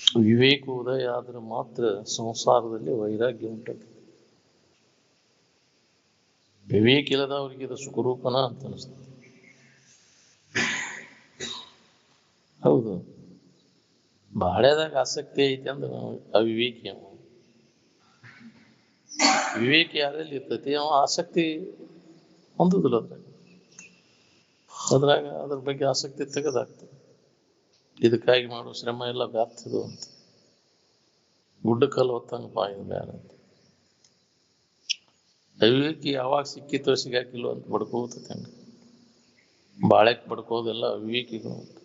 ವಿವೇಕ ಉದಯ ಆದ್ರೆ ಮಾತ್ರ ಸಂಸಾರದಲ್ಲಿ ವೈರಾಗ್ಯ ಉಂಟು. ವಿವೇಕ ಇಲ್ಲದವ್ರಿಗೆ ಇದು ಸುಖರೂಪನ ಅಂತ ಅನಿಸ್ತದೆ. ಹೌದು, ಬಾಳೆದಾಗ ಆಸಕ್ತಿ ಐತಿ ಅಂದ್ರೆ ಅವಿವೇಕಿ ಅವ. ವಿವೇಕ ಯಾರಲ್ಲಿ ಇರ್ತೈತಿ ಅವ ಆಸಕ್ತಿ ಹೊಂದುದಿಲ್ಲ ಅದ್ರಾಗ ಅದ್ರ ಬಗ್ಗೆ ಆಸಕ್ತಿ ತೆಗೆದಾಗ್ತದೆ. ಇದಕ್ಕಾಗಿ ಮಾಡೋ ಶ್ರಮ ಎಲ್ಲ ವ್ಯಾಪ್ತದು ಅಂತ. ಗುಡ್ಡಕಲ್ಲು ಹೊತ್ತಂಗ ಬಾಯಿದ ಬ್ಯಾರ ಅಂತ. ಅವಿವೇಕಿ ಯಾವಾಗ ಸಿಕ್ಕಿತೋ ಸಿಗಾಕಿಲ್ವ ಅಂತ ಬಡ್ಕೋತೈತೆ ಹಂಗ. ಬಾಳೆಕ್ ಬಡ್ಕೋದೆಲ್ಲ ಅವಿವೇಕಿಗಳು ಅಂತ.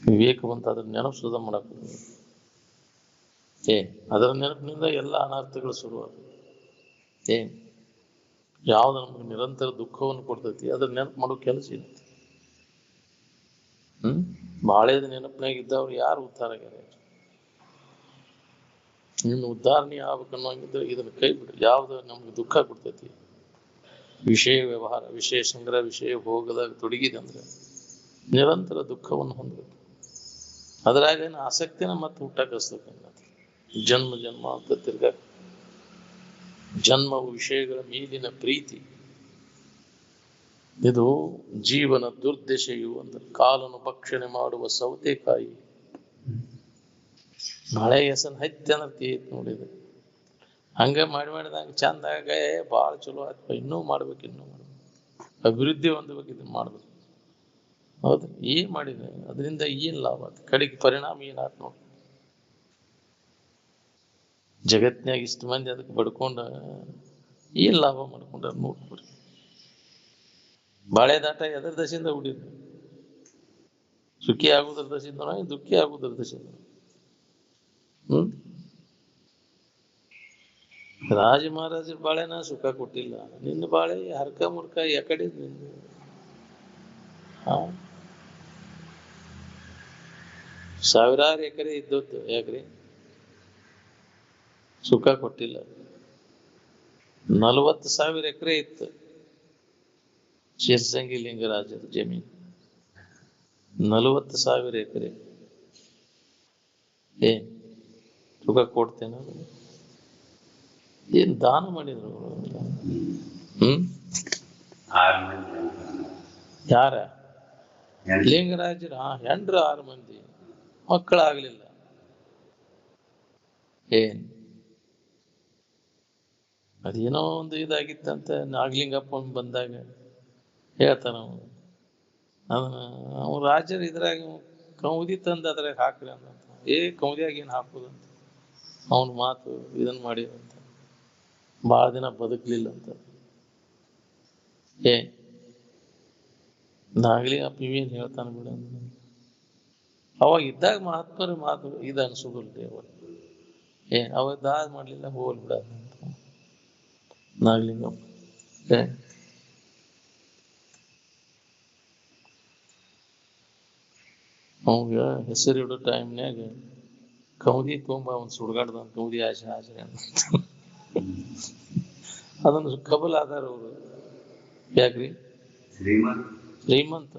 ವಿವೇಕ ಬಂತ ಅದ್ರ ನೆನಪು ಸುಧ ಮಾಡಕ್ ಅದರ ನೆನಪಿನಿಂದ ಎಲ್ಲ ಅನರ್ಥಗಳು ಶುರುವಾದ. ಯಾವ್ದು ನಮ್ಗೆ ನಿರಂತರ ದುಃಖವನ್ನು ಕೊಡ್ತೈತಿ ಅದ್ರ ನೆನಪು ಮಾಡೋ ಕೆಲಸ ಇಲ್ಲ. ಬಾಳೆದ ನೆನಪಿನಾಗ ಇದ್ದವ್ರು ಯಾರು ಉದ್ಧಾರ ಆಗ್ಯಾರ? ನಿನ್ನ ಉದ್ಧಾರಣೆ ಆಗ್ಬೇಕನ್ನೋಂಗಿದ್ರೆ ಇದನ್ನ ಕೈ ಬಿಡು. ಯಾವ್ದು ನಮ್ಗೆ ದುಃಖ ಕೊಡ್ತೈತಿ, ವಿಷಯ ವ್ಯವಹಾರ, ವಿಷಯ ಸಂಗ್ರಹ, ವಿಷಯ ಭೋಗದಾಗ ತೊಡಗಿದಂದ್ರೆ ನಿರಂತರ ದುಃಖವನ್ನು ಹೊಂದಬೇಕು. ಅದ್ರಾಗೇನು ಆಸಕ್ತಿನ ಮತ್ತೆ ಹುಟ್ಟಕಸ್ತೈತಿ. ಜನ್ಮ ಜನ್ಮ ಅಂತ ತಿರ್ಗ ಜನ್ಮವು ವಿಷಯಗಳ ಮೇಲಿನ ಪ್ರೀತಿ, ಇದು ಜೀವನ ದುರ್ದಶೆಯು ಅಂದ್ರೆ ಕಾಲನ್ನು ಭಕ್ಷಣೆ ಮಾಡುವ ಸೌತೆಕಾಯಿ. ಮಳೆ ಹೆಸನ್ ಹತ್ತಿ ಅನ್ನತಿ ನೋಡಿದೆ. ಹಂಗ ಮಾಡಿದಾಗ ಚಂದಾಗ ಭಾಳ ಚಲೋ ಆಯ್ತು, ಇನ್ನೂ ಮಾಡ್ಬೇಕು. ಅಭಿವೃದ್ಧಿ ಹೊಂದಬೇಕು, ಇದನ್ನ ಮಾಡ್ಬೇಕು. ಹೌದು, ಏನ್ ಮಾಡಿದೆ ಅದರಿಂದ ಏನ್ ಲಾಭ ಆಯ್ತು? ಕಡೆಗೆ ಪರಿಣಾಮ ಏನಾಯ್ತು ನೋಡಿ. ಜಗತ್ನ್ಯಾಗ ಇಷ್ಟು ಮಂದಿ ಅದಕ್ಕೆ ಬಡ್ಕೊಂಡ ಏನ್ ಲಾಭ ಮಾಡ್ಕೊಂಡ ನೋಡ್ಕೊಡ್ರಿ. ಬಾಳೆ ದಾಟ ಎದರ ದಶೆಯಿಂದ ಹುಡಿದ್ರು? ಸುಖಿ ಆಗುದ್ರ ದಶೆಯಿಂದ, ದುಃಖಿ ಆಗುದ್ರ ದಶೆಯಿಂದ. ರಾಜ ಮಹಾರಾಜರ ಬಾಳೆನ ಸುಖ ಕೊಟ್ಟಿಲ್ಲ. ನಿನ್ನ ಬಾಳೆ ಹರ್ಕ ಮುರ್ಕ ಯಾಕಡೆ ನಿಂದು? ಸಾವಿರಾರು ಎಕರೆ ಇದ್ದದ್ದು ಯಾಕ್ರಿ ಸುಖ ಕೊಟ್ಟಿಲ್ಲ? 40,000 ಎಕರೆ ಇತ್ತು ಶಿರ್ಸಂಗಿ ಲಿಂಗರಾಜರ ಜಮೀನು. 40,000 ಎಕರೆ ಸುಖ ಕೊಡ್ತೇನೆ? ಏನ್ ದಾನ ಮಾಡಿದ್ರು? ಯಾರ? ಲಿಂಗರಾಜರ ಹೆಂಡ್ರು 6 ಮಂದಿ, ಮಕ್ಕಳಾಗ್ಲಿಲ್ಲ. ಅದೇನೋ ಒಂದು ಇದಾಗಿತ್ತಂತ. ನಾಗಲಿಂಗಪ್ಪ ಬಂದಾಗ ಹೇಳ್ತಾನ ಅವ್ನು ರಾಜರು ಇದ್ರಾಗ ಕೌದಿ ತಂದು ಅದ್ರಾಗ ಹಾಕ್ರಿ ಅಂತ. ಕೌದಿಯಾಗ ಏನ್ ಹಾಕುದಂತ ಅವನ ಮಾತು ಇದನ್ ಮಾಡಿದಂತ. ಬಹಳ ದಿನ ಬದುಕಲಿಲ್ಲ ಅಂತ. ನಾಗಲಿಂಗಪ್ಪ ಇವೇನ್ ಹೇಳ್ತಾನ ಬಿಡ. ಅವಾಗ ಇದ್ದಾಗ ಮಹಾತ್ಮರ ಮಾತು ಇದು ಅನ್ಸುದಿಲ್ಲ. ಅವಾಗ ದಾದ ಮಾಡ್ಲಿಲ್ಲ, ಹೋಲ್ ಬಿಡ ನಾಗಲಿಂಗಪ್ಪ. ಅವಾಗ ಹೆಸರಿಡೋ ಟೈಮ್ನ್ಯಾಗ ಕೌದಿ ತುಂಬ ಅವನ್ ಸುಡ್ಗಾಡ್ದ ಕೌದಿ ಆಸೆ ಅಂತ. ಅದನ್ನು ಕಬಲ್ ಆದಾರ ಅವರು. ಯಾಕ್ರಿ? ಶ್ರೀಮಂತ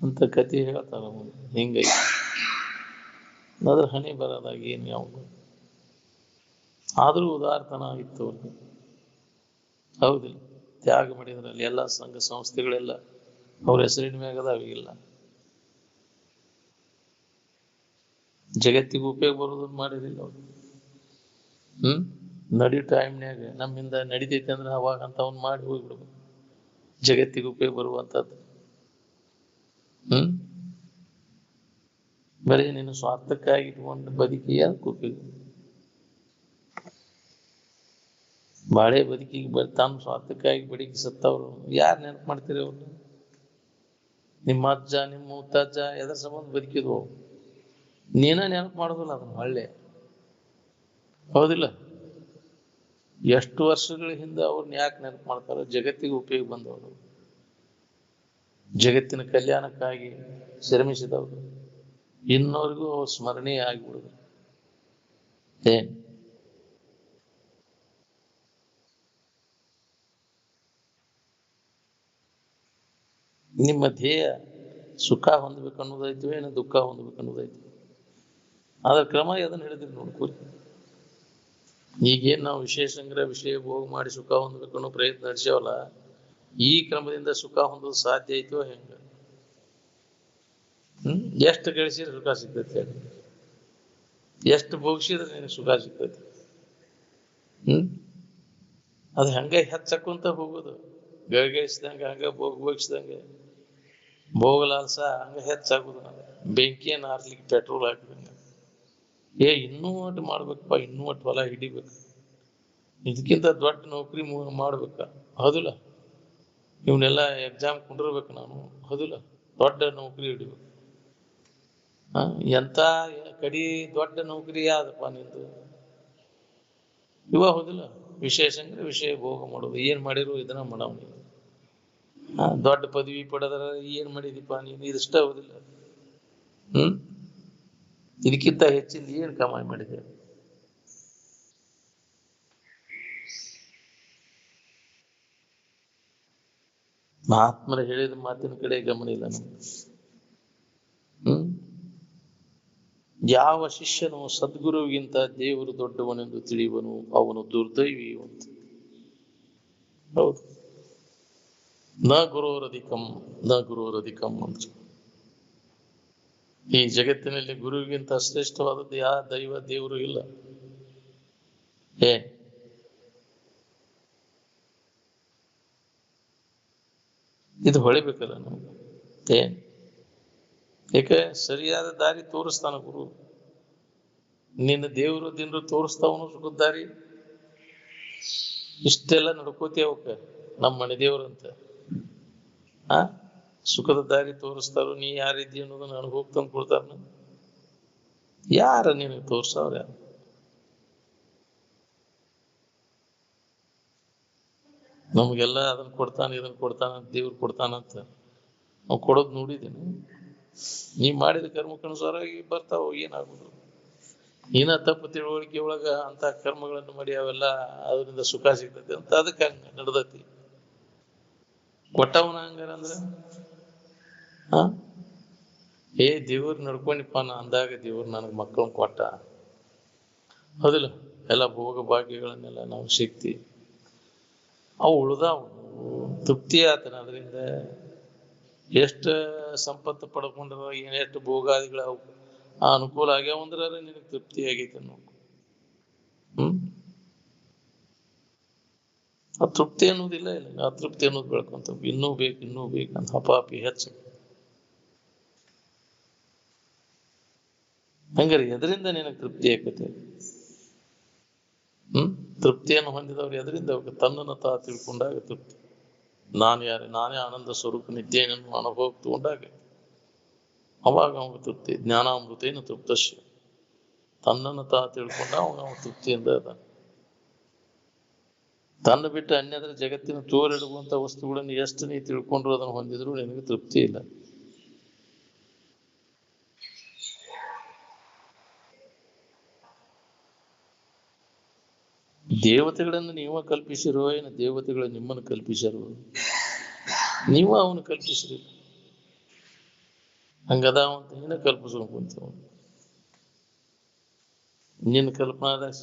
ಅಂತ ಕತೆ ಹೇಳ್ತಾರ. ಹಿಂಗೈ ಅದ್ರ ಹಣೆ ಬರೋದಾಗ ಏನ್ ಯಾವುದು. ಆದ್ರೂ ಉದಾರ್ತನ ಇತ್ತು ಅವ್ರಿಗೆ. ಹೌದಿಲ್ಲ? ತ್ಯಾಗ ಮಾಡಿದ್ರಲ್ಲಿ ಎಲ್ಲ ಸಂಘ ಸಂಸ್ಥೆಗಳೆಲ್ಲ ಅವ್ರ ಹೆಸರಿನ ಮ್ಯಾಗದ ಅವಿಗಿಲ್ಲ. ಜಗತ್ತಿಗೆ ಉಪಯೋಗ ಬರೋದನ್ನ ಮಾಡಿದಿಲ್ಲ ಅವ್ರು. ನಡಿ ಟೈಮ್ನ್ಯಾಗ ನಮ್ಮಿಂದ ನಡಿತೈತಿ ಅಂದ್ರೆ ಅವಾಗ ಅಂತ ಅವ್ನ್ ಮಾಡಿ ಹೋಗ್ಬಿಡ್ಬೇಕು. ಜಗತ್ತಿಗೆ ಉಪಯೋಗ ಬರುವಂತದ್ದು. ಬರೀ ನೀನು ಸ್ವಾರ್ಥಕ್ಕಾಗಿ ಇಟ್ಕೊಂಡು ಬದುಕಿ ಅದಕ್ಕೆ ಉಪಯೋಗ. ಬಾಳೆ ಬದುಕಿಗೆ ತಾನು ಸ್ವಾರ್ಥಕ್ಕಾಗಿ ಬದುಕಿ ಸತ್ತವ್ರು ಯಾರು ನೆನಪು ಮಾಡ್ತೀರಿ? ಅವ್ರು ನಿಮ್ಮ ಅಜ್ಜ, ನಿಮ್ಮ ಮುತ್ತಜ್ಜ ಎದ್ರ ಸಂಬಂಧ ಬದುಕಿದ್ವು? ನೀನ ನೆನಪು ಮಾಡೋದಿಲ್ಲ ಅದನ್ನ ಒಳ್ಳೆ. ಹೌದಿಲ್ಲ? ಎಷ್ಟು ವರ್ಷಗಳ ಹಿಂದೆ ಅವ್ರನ್ನ ಯಾಕೆ ನೆನಪು ಮಾಡ್ತಾರ? ಜಗತ್ತಿಗೆ ಉಪಯೋಗ ಬಂದವರು, ಜಗತ್ತಿನ ಕಲ್ಯಾಣಕ್ಕಾಗಿ ಶ್ರಮಿಸಿದವರು ಇನ್ನವರೆಗೂ ಸ್ಮರಣೀಯ ಆಗಿಬಿಡುದು. ನಿಮ್ಮ ಧ್ಯೇಯ ಸುಖ ಹೊಂದ್ಬೇಕು ಅನ್ನೋದೈತಿ ಏನು ದುಃಖ ಹೊಂದ್ಬೇಕು ಅನ್ನೋದೈತಿ. ಅದ್ರ ಕ್ರಮ ಅದನ್ನ ಹೇಳಿದ್ರಿ ನೋಡ್ಕೊರಿ. ಈಗೇನ್ ನಾವು ವಿಷಯ ಸಂಗ್ರಹ ವಿಷಯ ಭೋಗ ಮಾಡಿ ಸುಖ ಹೊಂದ್ಬೇಕು ಅನ್ನೋ ಪ್ರಯತ್ನ ನಡೆಸೇವಲ್ಲ, ಈ ಕ್ರಮದಿಂದ ಸುಖ ಹೊಂದೋದು ಸಾಧ್ಯ ಐತೋ ಹೆಂಗ? ಎಷ್ಟು ಗಳಿಸಿದ್ರೆ ಸುಖ ಸಿಗ್ತೈತಿ ಹೇಳಿ, ಎಷ್ಟು ಭೋಗಿಸಿದ್ರೆ ನಿನಗೆ ಸುಖ ಸಿಗ್ತೈತಿ. ಅದು ಹಂಗ ಹೆಚ್ಚಕ್ಕಂತ ಹೋಗುದು, ಗಳಿಸಿದಂಗ ಹಂಗ ಭೋಗಿಸಿದಂಗೆ ಭೋಗಲಾಲ್ಸ ಹಂಗ ಹೆಚ್ಚಾಗುದು. ಬೆಂಕಿಯನ್ನು ಆರ್ಲಿಕ್ಕೆ ಪೆಟ್ರೋಲ್ ಹಾಕಿದಂಗ ಇನ್ನೂ ಒಟ್ಟು ಮಾಡ್ಬೇಕಪ್ಪ, ಇನ್ನೂ ಒಟ್ಟು ಹೊಲ ಹಿಡಿಬೇಕು, ಇದಕ್ಕಿಂತ ದೊಡ್ಡ ನೌಕರಿ ಮಾಡ್ಬೇಕ, ಹೌದಿಲ್ಲ? ಇವನ್ನೆಲ್ಲ ಎಕ್ಸಾಮ್ ಕುಂಡಿರ್ಬೇಕು ನಾನು, ಹೌದಿಲ್ಲ? ದೊಡ್ಡ ನೌಕರಿ ಹಿಡಿಬೇಕು. ಎಂತ ಕಡಿ ದೊಡ್ಡ ನೌಕರಿ ಯಾವ್ದಪ್ಪ ನಿಂದು? ಹೌದಿಲ್ಲ? ವಿಷಯ ಸಂಗ್ರಹ ವಿಷಯ ಭೋಗ ಮಾಡೋದು. ಏನ್ ಮಾಡಿರು ಇದನ್ನ ಮಾಡವ್ ನೀನು. ದೊಡ್ಡ ಪದವಿ ಪಡೆದ್ರ ಏನ್ ಮಾಡಿದಿಪ್ಪ ನೀನು? ಇದಿಷ್ಟ ಹೌದಿಲ್ಲ? ಇದಕ್ಕಿಂತ ಹೆಚ್ಚಿಂದ ಏನ್ ಕಮಾಯಿ ಮಾಡಿದೆ? ಮಹಾತ್ಮರು ಹೇಳಿದ ಮಾತಿನ ಕಡೆ ಗಮನ ಇಲ್ಲ ನಮ್ಗೆ. ಯಾವ ಶಿಷ್ಯನು ಸದ್ಗುರುವಿಗಿಂತ ದೇವರು ದೊಡ್ಡವನೆಂದು ತಿಳಿಯುವನು ಅವನು ದುರ್ದೈವಿ ಅಂತ. ಹೌದು. ನ ಗುರೋರಧಿಕಂ ನ ಗುರೋರಧಿಕಂ ಅಂತ. ಈ ಜಗತ್ತಿನಲ್ಲಿ ಗುರುವಿಗಿಂತ ಶ್ರೇಷ್ಠವಾದದ್ದು ಯಾವ ದೈವ ದೇವರು ಇಲ್ಲ. ಇದು ಹೊಳಿಬೇಕಲ್ಲ ನಮ್ಗೆ. ಏಕೆ? ಸರಿಯಾದ ದಾರಿ ತೋರಿಸ್ತಾನ ಗುರು. ನಿನ್ನ ದೇವರು ದಿನರು ತೋರಿಸ್ತಾವನು ಸುಖದ ದಾರಿ. ಇಷ್ಟೆಲ್ಲ ನಡ್ಕೋತೀಯ ಅವಕ್ಕ ನಮ್ಮ ಮನೆ ದೇವ್ರಂತ ಸುಖದ ದಾರಿ ತೋರಿಸ್ತಾರ. ನೀ ಯಾರಿದ್ದೀ ಅನ್ನೋದನ್ನ ಅನುಭವ ತಂದು ಕೊಡ್ತಾರ. ಯಾರ ನಿನಗೆ ತೋರ್ಸವ್ರ? ನಮ್ಗೆಲ್ಲ ಅದನ್ನ ಕೊಡ್ತಾನ ಇದನ್ನ ಕೊಡ್ತಾನ ದೇವ್ರು ಕೊಡ್ತಾನಂತ ನಾವು ಕೊಡೋದ್ ನೋಡಿದ್ದೀನಿ. ನೀ ಮಾಡಿದ ಕರ್ಮಕ್ಕನುಸಾರವಾಗಿ ಬರ್ತಾವ, ಏನಾಗುದು? ನೀನ ತಪ್ಪು ತಿಳುವಳಿಕೆ ಒಳಗ ಅಂತ ಕರ್ಮಗಳನ್ನು ಮಾಡಿ ಅವೆಲ್ಲ ಅದರಿಂದ ಸುಖ ಸಿಗ್ತೈತಿ ಅಂತ ಅದಕ್ಕೆ ಹಂಗ ನಡ್ದತಿ. ಕೊಟ್ಟವನ ಹಂಗಾರಂದ್ರ ದೇವ್ರ ನಡ್ಕೊಂಡಿಪ್ಪ ನಾ ಅಂದಾಗ ದೇವ್ರು ನನಗ್ ಮಕ್ಕಳನ್ನ ಕೊಟ್ಟ, ಹೌದಿಲ್ಲ? ಎಲ್ಲ ಭೋಗ ಭಾಗ್ಯಗಳನ್ನೆಲ್ಲ ನಾವು ಸಿಕ್ತಿ, ಅವು ಉಳ್ದಾವ್, ತೃಪ್ತಿ ಆತನ ಅದರಿಂದ. ಎಷ್ಟು ಸಂಪತ್ತು ಪಡ್ಕೊಂಡ್ರ ಎಷ್ಟು ಭೋಗಾದಿಗಳ ಅನುಕೂಲ ಆಗ್ಯಾವಂದ್ರ ನಿನಗೆ ತೃಪ್ತಿ ಆಗೈತೆ ಅನ್ನೋ. ಆ ತೃಪ್ತಿ ಅನ್ನೋದಿಲ್ಲ, ಇಲ್ಲ ಅತೃಪ್ತಿ ಅನ್ನೋದು ಬೆಳ್ಕೊಂತ ಇನ್ನೂ ಬೇಕಂತ ಹಪಾಪಿ ಹೆಚ್ಚು. ಹಂಗಾರೆ ಎದರಿಂದ ನಿನಗೆ ತೃಪ್ತಿ ಆಕತೆ? ತೃಪ್ತಿಯನ್ನು ಹೊಂದಿದವ್ರು ಎದರಿಂದ? ತನ್ನನ್ನು ತಾ ತಿಳ್ಕೊಂಡಾಗ ತೃಪ್ತಿ. ನಾನೇ ಆನಂದ ಸ್ವರೂಪ ನಿದ್ದೇನನ್ನು ಅನುಭವ ತಗೊಂಡಾಗ ಅವಾಗ ಅವಾಗ ತೃಪ್ತಿ. ಜ್ಞಾನಾಮೃತೇನ ತೃಪ್ತಶ್ಯ. ತನ್ನನ್ನು ತಾ ತಿಳ್ಕೊಂಡ ಅವಾಗ ತೃಪ್ತಿಯಿಂದ ಅದ. ತನ್ನ ಬಿಟ್ಟು ಅನ್ಯದ್ರ ಜಗತ್ತಿನ ತೋರಿಡುವಂತ ವಸ್ತುಗಳನ್ನು ಎಷ್ಟು ನೀ ತಿಳ್ಕೊಂಡ್ರು ಅದನ್ನು ಹೊಂದಿದ್ರು ನಿನಗೆ ತೃಪ್ತಿ ಇಲ್ಲ. ದೇವತೆಗಳನ್ನು ನೀವ ಕಲ್ಪಿಸಿರೋ ಏನು ದೇವತೆಗಳು ನಿಮ್ಮನ್ನು ಕಲ್ಪಿಸಿರೋ? ನೀವ ಅವನು ಕಲ್ಪಿಸ್ರಿ. ಹಂಗದಾವಂತ ನೀನ ಕಲ್ಪಿಸ್ಕೊಂಡ್ ಕುಂತೀವ. ನಿನ್ನ ಕಲ್ಪನಾದಾಗ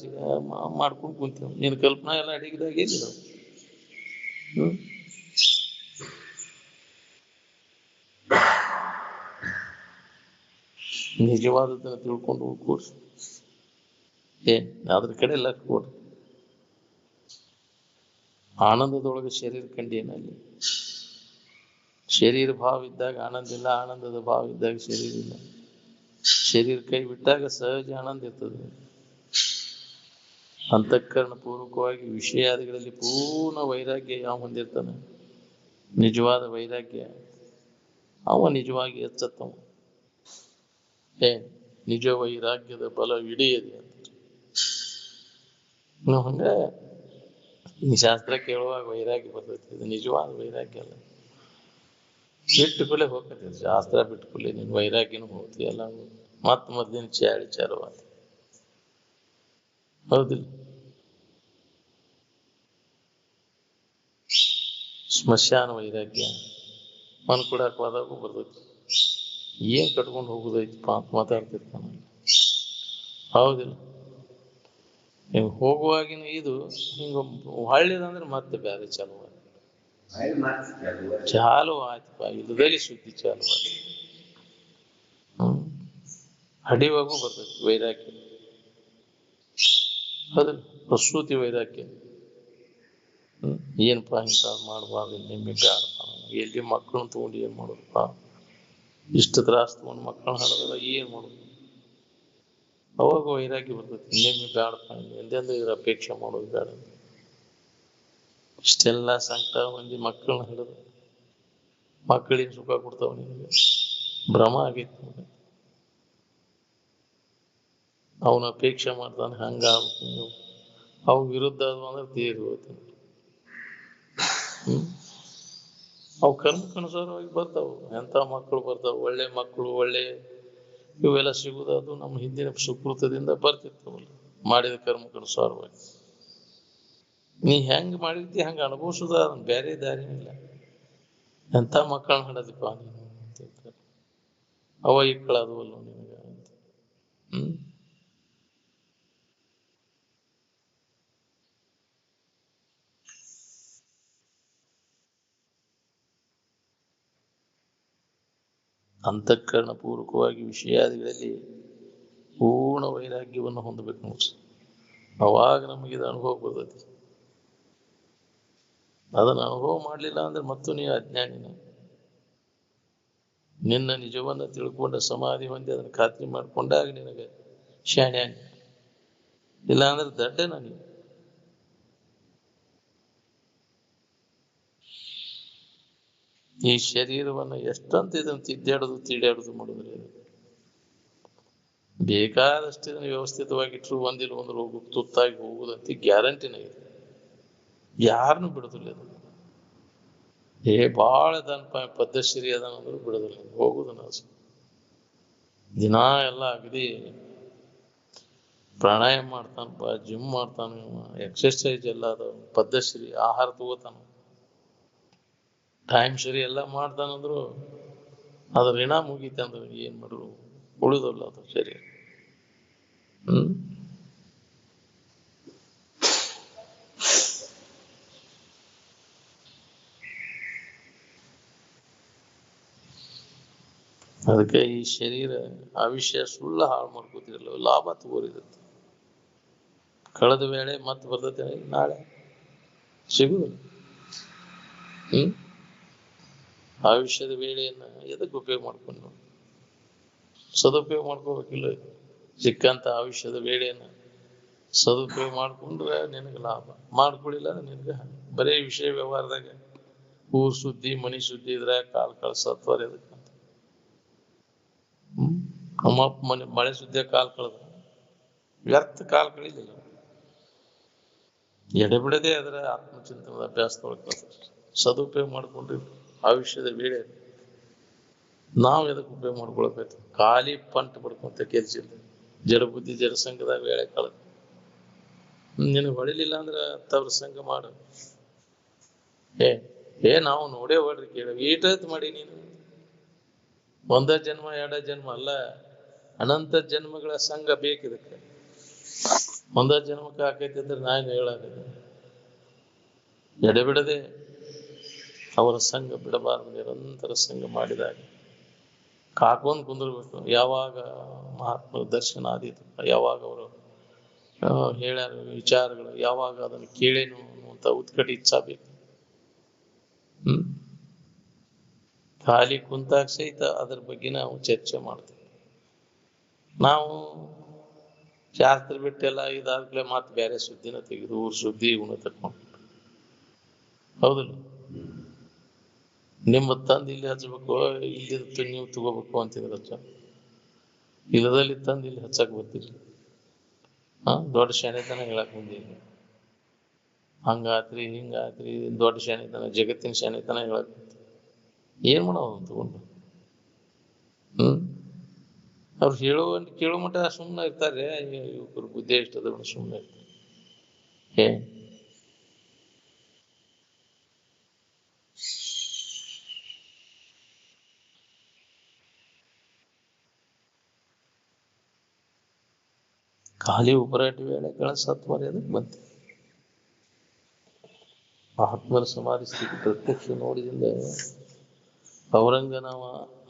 ಮಾಡ್ಕೊಂಡು ಕುಂತೀವ. ನಿನ್ನ ಕಲ್ಪನಾ ಎಲ್ಲ ಅಡಿಗೆದಾಗ ಏನಿದಾವ? ನಿಜವಾದದ್ದನ್ನು ತಿಳ್ಕೊಂಡು ಕೂಡ್ಸಿ ಅದ್ರ ಕಡೆ ಲಕ್ಷ ಕೊಡ್ರಿ. ಆನಂದದೊಳಗೆ ಶರೀರ ಕಂಡೇನಲ್ಲಿ. ಶರೀರ ಭಾವ ಇದ್ದಾಗ ಆನಂದ ಇಲ್ಲ, ಆನಂದದ ಭಾವ ಇದ್ದಾಗ ಶರೀರ ಇಲ್ಲ. ಶರೀರ ಕೈ ಬಿಟ್ಟಾಗ ಸಹಜ ಆನಂದ ಇರ್ತದೆ. ಅಂತಃಕರಣ ಪೂರ್ವಕವಾಗಿ ವಿಷಯಾದಿಗಳಲ್ಲಿ ಪೂರ್ಣ ವೈರಾಗ್ಯ ಯಾವ ಹೊಂದಿರ್ತಾನೆ, ನಿಜವಾದ ವೈರಾಗ್ಯ, ಅವ ನಿಜವಾಗಿ ಎಚ್ಚತ್ತವ. ನಿಜ ವೈರಾಗ್ಯದ ಬಲ ಹಿಡಿಯದೆ ಅಂತ ನಾವು ಹಂಗ ಈ ಶಾಸ್ತ್ರ ಕೇಳುವಾಗ ವೈರಾಗ್ಯ ಬರ್ತೈತಿ. ಇದು ನಿಜವಾದ ವೈರಾಗ್ಯ ಅಲ್ಲ. ಬಿಟ್ಟುಕೊಳ್ಳೆ ಹೋಗ್ತೈತಿ ಶಾಸ್ತ್ರ, ಬಿಟ್ಟುಕೊಳ್ಳೆ ನೀನು ವೈರಾಗ್ಯನೂ ಹೋಗ್ತಿ, ಎಲ್ಲ ಮತ್ ಮೊದ್ಲಿನ ಚಾರವಾದ, ಹೌದಿಲ್ಲ? ಸ್ಮಶಾನ ವೈರಾಗ್ಯ ಮನ್ ಕೂಡ ಹೋದಾಗೂ ಬರ್ತೈತಿ. ಏನ್ ಕಟ್ಕೊಂಡು ಹೋಗುದೈತಿಪ್ಪ ಅಂತ ಮಾತಾಡ್ತಿರ್ತಾನ. ಹೌದಿಲ್ಲ? ನೀವು ಹೋಗುವಾಗಿನ ಇದು ಹಿಂಗ ಹಳ್ಳಿದಂದ್ರೆ ಮತ್ತೆ ಬೇರೆ ಚಾಲು ಆಯ್ತಪ್ಪ, ಇಲ್ಲದಲ್ಲಿ ಸುದ್ದಿ ಚಾಲು ಆಯ್ತು. ಹಡಿವಾಗೂ ಬರ್ತೈತಿ ವೈರಾಗ್ಯ. ಹೌದಿಲ್ಲ? ಪ್ರಸೂತಿ ವೈರಾಗ್ಯ. ಏನಪ್ಪಾ ಇಂಥ ಮಾಡಬಾರ್ದು, ನಿಮಗೆ ಬ್ಯಾಡಪ್ಪ, ಎಲ್ಲಿ ಮಕ್ಕಳನ್ನ ತಗೊಂಡು ಏನ್ ಮಾಡೋದಪ್ಪ, ಇಷ್ಟು ತ್ರಾಸ ತಗೊಂಡು ಮಕ್ಕಳನ್ನ ಹಾಡೋದಲ್ಲ, ಏನ್ ಮಾಡೋದು? ಅವಾಗ ವೈರಾಗ್ಯ ಬರ್ತೈತಿ. ನಿಮಗೆ ಬ್ಯಾಡಪ್ಪ, ಎಂದೆಂದು ಇದ್ರ ಅಪೇಕ್ಷೆ ಮಾಡೋದು ಬೇಡ. ಇಷ್ಟೆಲ್ಲ ಸಂಕಟ ಮಂದಿ ಮಕ್ಕಳನ್ನ ಹಿಡಿದು ಮಕ್ಕಳಿಗೆ ಸುಖ ಕೊಡ್ತಾವ, ನಿನಗೆ ಭ್ರಮ ಆಗೈತಿ. ಅವನ ಅಪೇಕ್ಷೆ ಮಾಡ್ತಾನೆ, ಹಂಗ ಅವು ವಿರುದ್ಧ ಅಂದ್ರೆ ತೀರಿ ಹೋಗ್ತಾನೆ. ಅವು ಕರ್ಮಕ್ಕನುಸಾರವಾಗಿ ಬರ್ತಾವ. ಎಂತ ಮಕ್ಕಳು ಬರ್ತಾವ, ಒಳ್ಳೆ ಮಕ್ಕಳು, ಒಳ್ಳೆ ಇವೆಲ್ಲ ಸಿಗುದು ಅದು ನಮ್ಮ ಹಿಂದಿನ ಸುಕೃತದಿಂದ ಬರ್ತಿರ್ತವಲ್ಲ, ಮಾಡಿದ ಕರ್ಮಕ್ಕನುಸಾರವಾಗಿ. ನೀ ಹೆಂಗ್ ಮಾಡಿರ್ತಿ ಹಂಗ ಅನುಭವಿಸುದ, ಅದನ್ನ ಬೇರೆ ದಾರಿನಿಲ್ಲ. ಎಂತ ಮಕ್ಕಳನ್ನ ಹಡದಿಪ್ಪ ನೀನು ಅಂತ ಅವ ಇಕ್ಕಳಾದವಲ್ಲ ನಿನಗ ಅಂತ. ಅಂತಃಕರಣ ಪೂರ್ವಕವಾಗಿ ವಿಷಯಾದಿಗಳಲ್ಲಿ ಪೂರ್ಣ ವೈರಾಗ್ಯವನ್ನು ಹೊಂದಬೇಕು ನೋಡ್ರಿ. ಅವಾಗ ನಮಗಿದ ಅನುಭವ ಬರ್ತೈತಿ. ಅದನ್ನ ಅನುಭವ ಮಾಡ್ಲಿಲ್ಲ ಅಂದ್ರೆ ಮತ್ತು ನೀವು ಅಜ್ಞಾನಿನ. ನಿನ್ನ ನಿಜವನ್ನ ತಿಳ್ಕೊಂಡ ಸಮಾಧಿ ಹೊಂದಿ ಅದನ್ನ ಖಾತ್ರಿ ಮಾಡ್ಕೊಂಡಾಗ ನಿನಗೆ ಶಾಣ್ಯಾನಿ. ಇಲ್ಲ ಅಂದ್ರೆ ದಡ್ಡನ ನೀನು. ಈ ಶರೀರವನ್ನ ಎಷ್ಟಂತ ಇದನ್ನು ತಿಡ್ಯಾಡುದು ಮಾಡುದ್ರೆ ಬೇಕಾದಷ್ಟು ಇದನ್ನು ವ್ಯವಸ್ಥಿತವಾಗಿಟ್ಟರು ಒಂದಿಲ್ಲ ಒಂದು ರೋಗ ತುತ್ತಾಗಿ ಹೋಗುದಂತ ಗ್ಯಾರಂಟಿನ ಇದೆ. ಯಾರನ್ನು ಬಿಡುದಿಲ್ಲ ಅದು. ಬಾಳ ಅದನ್ನ ಪದ್ಧಶ್ರೀ ಅದನ್ನ ಅಂದ್ರೆ ಬಿಡುದಿಲ್ಲ, ಹೋಗುದನ್ನ. ದಿನಾ ಎಲ್ಲ ಅಗದಿ ಪ್ರಾಣಾಯಾಮ ಮಾಡ್ತಾನಪ್ಪ, ಜಿಮ್ ಮಾಡ್ತಾನ, ಎಕ್ಸರ್ಸೈಸ್ ಎಲ್ಲ ಅದ, ಪದ್ಧಶ್ರೀ ಆಹಾರ ತಗೋತಾನ, ಟೈಮ್ ಸರಿ ಎಲ್ಲ ಮಾಡ್ತಾನಂದ್ರು ಅದ್ರ ಋಣ ಮುಗೀತ ಅಂದ್ರೆ ಏನ್ ಮಾಡ್ರು ಉಳಿದಲ್ಲ ಅದು ಸರಿ. ಅದಕ್ಕೆ ಈ ಶರೀರ ಆವಿಷ್ಯ ಸುಳ್ಳ ಹಾಳು ಮಾಡ್ಕೋತಿರಲ್ಲ, ಲಾಭ ತಗೋರಿದತ್ತೆ. ಕಳೆದ ವೇಳೆ ಮತ್ತೆ ಬರ್ತೈತೆ ನಾಳೆ ಸಿಗುದಿಲ್ಲ. ಆಯುಷ್ಯದ ವೇಳೆಯನ್ನ ಎದಕ್ಕೆ ಉಪಯೋಗ ಮಾಡ್ಕೊಂಡು ಸದುಪಯೋಗ ಮಾಡ್ಕೋಬೇಕಿಲ್ಲ. ಸಿಕ್ಕಂತ ಆಯುಷ್ಯದ ವೇಳೆಯನ್ನ ಸದುಪಯೋಗ ಮಾಡ್ಕೊಂಡ್ರೆ ನಿನಗೆ ಲಾಭ, ಮಾಡ್ಕೊಳ್ಳಿಲ್ಲ ನಿನಗೆ ಬರೇ ವಿಷಯ ವ್ಯವಹಾರದಾಗ ಊರ್ ಸುದ್ದಿ ಮನಿ ಸುದ್ದಿ ಇದ್ರೆ ಕಾಲ್ ಕಳ್ಸತ್ವರ ಎದಕ್ಕಂತ. ನಮ್ಮಪ್ಪ ಮಳೆ ಸುದ್ದಿಯ ಕಾಲ್ ಕಳೆದ ವ್ಯರ್ಥ ಕಾಲ್ ಕಳಿಲಿಲ್ಲ. ಎಡೆಬಿಡದೆ ಅದರ ಆತ್ಮಚಿಂತನದ ಅಭ್ಯಾಸದೊಳಗೆ ಸದುಪಯೋಗ ಮಾಡ್ಕೊಂಡ್ರಿ ಆಯುಷ್ಯದ ವೇಳೆ. ನಾವು ಎದಕ್ಕೆ ಉಪಯೋಗ ಮಾಡ್ಕೊಳ್ಬೇಕು? ಖಾಲಿ ಪಂಟ್ ಪಡ್ಕೊಂತ ಕೆಲ್ಸ ಇಲ್ಲ, ಜಡ ಬುದ್ಧಿ ಜಡ ಸಂಘದಾಗ ವೇಳೆ ಕಳೆದ. ನಿನಗೆ ಹೊಳಿಲಿಲ್ಲ ಅಂದ್ರ ತವ್ರ ಸಂಘ ಮಾಡು. ನಾವು ನೋಡೇ ಹೊಡ್ರಿ ಕೇಳ ಈಟತ್ ಮಾಡಿ ನೀನು. ಒಂದ ಜನ್ಮ ಎರಡ ಜನ್ಮ ಅಲ್ಲ, ಅನಂತ ಜನ್ಮಗಳ ಸಂಘ ಬೇಕಿದಕ್ಕೆ. ಒಂದ ಜನ್ಮಕ್ಕೆ ಆಕೈತಿದ್ರೆ ನಾನು ಹೇಳಾಗ ಎಡೆಬಿಡದೆ ಅವರ ಸಂಘ ಬಿಡಬಾರದು. ನಿರಂತರ ಸಂಘ ಮಾಡಿದಾಗ ಕಾಕೊಂಡ್ ಕುಂದಿರ್ಬೇಕು. ಯಾವಾಗ ಮಹಾತ್ಮ ದರ್ಶನ ಆದೀತು, ಯಾವಾಗ ಅವರು ಹೇಳ್ಯಾರ ವಿಚಾರಗಳು, ಯಾವಾಗ ಅದನ್ನು ಕೇಳೇನು ಅನ್ನುವಂತ ಉತ್ಕಟ ಇಚ್ಛಾ ಬೇಕು. ಖಾಲಿ ಕುಂತಾಗ ಸಹಿತ ಅದ್ರ ಬಗ್ಗೆ ನಾವು ಚರ್ಚೆ ಮಾಡ್ತೇವೆ. ನಾವು ಶಾಸ್ತ್ರ ಬಿಟ್ಟೆಲ್ಲ ಇದಾದ್ಮೇಲೆ ಮತ್ತೆ ಬೇರೆ ಸುದ್ದಿನ ತೆಗೆದು ಊರ್ ಸುದ್ದಿ ಇವನ್ನ ತಕೊಂಡು. ಹೌದಿಲ್ಲ? ನಿಮ್ಮ ತಂದು ಇಲ್ಲಿ ಹಚ್ಬೇಕು, ಇಲ್ಲಿ ನೀವು ತಗೋಬೇಕು ಅಂತಿದ್ರೆ ಹಚ್ಚ, ಇಲ್ಲದಲ್ಲಿ ತಂದು ಇಲ್ಲಿ ಹಚ್ಚಕ್ ಬರ್ತಿಲ್ಲ. ದೊಡ್ಡ ಶಾಣೆತನ ಹೇಳಕ್ ಬಂದಿಲ್ಲ. ಹಂಗಾತ್ರಿ ಹಿಂಗಾತ್ರಿ ದೊಡ್ಡ ಶಾಣೆತನ, ಜಗತ್ತಿನ ಶಾಣೆತನ ಹೇಳಕ್ ಏನ್ ಮಾಡೋದು ತಗೊಂಡು. ಅವ್ರು ಕೇಳೋ ಮಟ್ಟ ಸುಮ್ಮನೆ ಇರ್ತಾರೆ. ಯುವಕರು ಬುದ್ಧಿ ಇಷ್ಟದ ಸುಮ್ಮನೆ ಇರ್ತಾರೆ. ಖಾಲಿ ಉಪರಾಟಿ ವೇಳೆ ಸತ್ವರ ಅದಕ್ಕೆ ಬಂತು. ಆತ್ಮರ ಸಮಾಧಿ ಸ್ಥಿತಿ ಪ್ರತ್ಯಕ್ಷ ನೋಡಿದಿಂದ ಔರಂಗ ನಾವು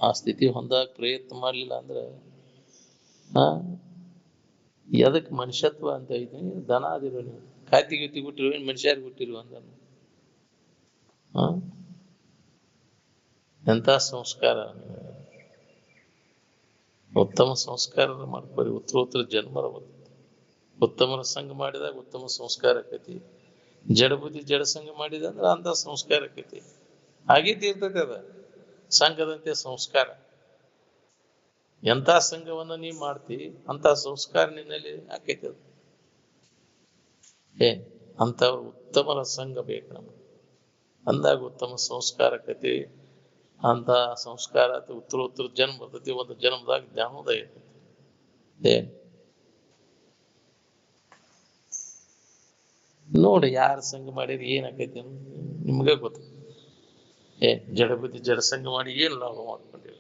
ಆ ಸ್ಥಿತಿ ಹೊಂದಾಕ ಪ್ರಯತ್ನ ಮಾಡ್ಲಿಲ್ಲ ಅಂದ್ರೆ ಎದಕ್ ಮನುಷ್ಯತ್ವ ಅಂತ ಐತಿ? ದನ ಅದಿರೋ ನೀವು, ಕಾತಿ ಗತಿ ಬಿಟ್ಟಿರುವ ಮನುಷ್ಯರಿಗೆ ಬಿಟ್ಟಿರುವ ಅಂದ. ಎಂತ ಸಂಸ್ಕಾರ! ಉತ್ತಮ ಸಂಸ್ಕಾರ ಮಾಡ್ಕೊರಿ, ಉತ್ತರೋತ್ತರ ಜನ್ಮದ ಉತ್ತಮರ ಸಂಘ ಮಾಡಿದಾಗ ಉತ್ತಮ ಸಂಸ್ಕಾರ ಆಕೈತಿ. ಜಡ ಬುದ್ಧಿ ಜಡ ಸಂಘ ಮಾಡಿದ ಅಂದ್ರೆ ಅಂತ ಸಂಸ್ಕಾರ ಆಕೈತಿ. ಹಾಗೆ ತೀರ್ತೈತಿ ಅದ ಸಂಘದಂತೆ ಸಂಸ್ಕಾರ. ಎಂತ ಸಂಘವನ್ನ ನೀ ಮಾಡ್ತಿ ಅಂತ ಸಂಸ್ಕಾರ ನಿನ್ನಲ್ಲಿ ಆಕೈತಿ. ಅದು ಅಂತವ್ರ ಉತ್ತಮರ ಸಂಘ ಬೇಕು ನಮ್ಗೆ. ಅಂದಾಗ ಉತ್ತಮ ಸಂಸ್ಕಾರ ಆಕೈತಿ. ಅಂತ ಸಂಸ್ಕಾರ ಉತ್ತರೋತ್ತರ ಜನ್ಮ ಬರ್ತೈತಿ. ಒಂದು ಜನ್ಮದಾಗ ಜ್ಞಾನೋದಯ ಐತಿ. ನೋಡಿ ಯಾರ ಸಂಘ ಮಾಡಿದ್ರೆ ಏನಾಕೈತಿ ನಿಮ್ಗೆ ಗೊತ್ತ. ಜಡ ಬುದ್ಧಿ ಜಡ ಸಂಘ ಮಾಡಿ ಏನ್ ಲಾಭ ಮಾಡ್ಕೊಂಡಿವಿ?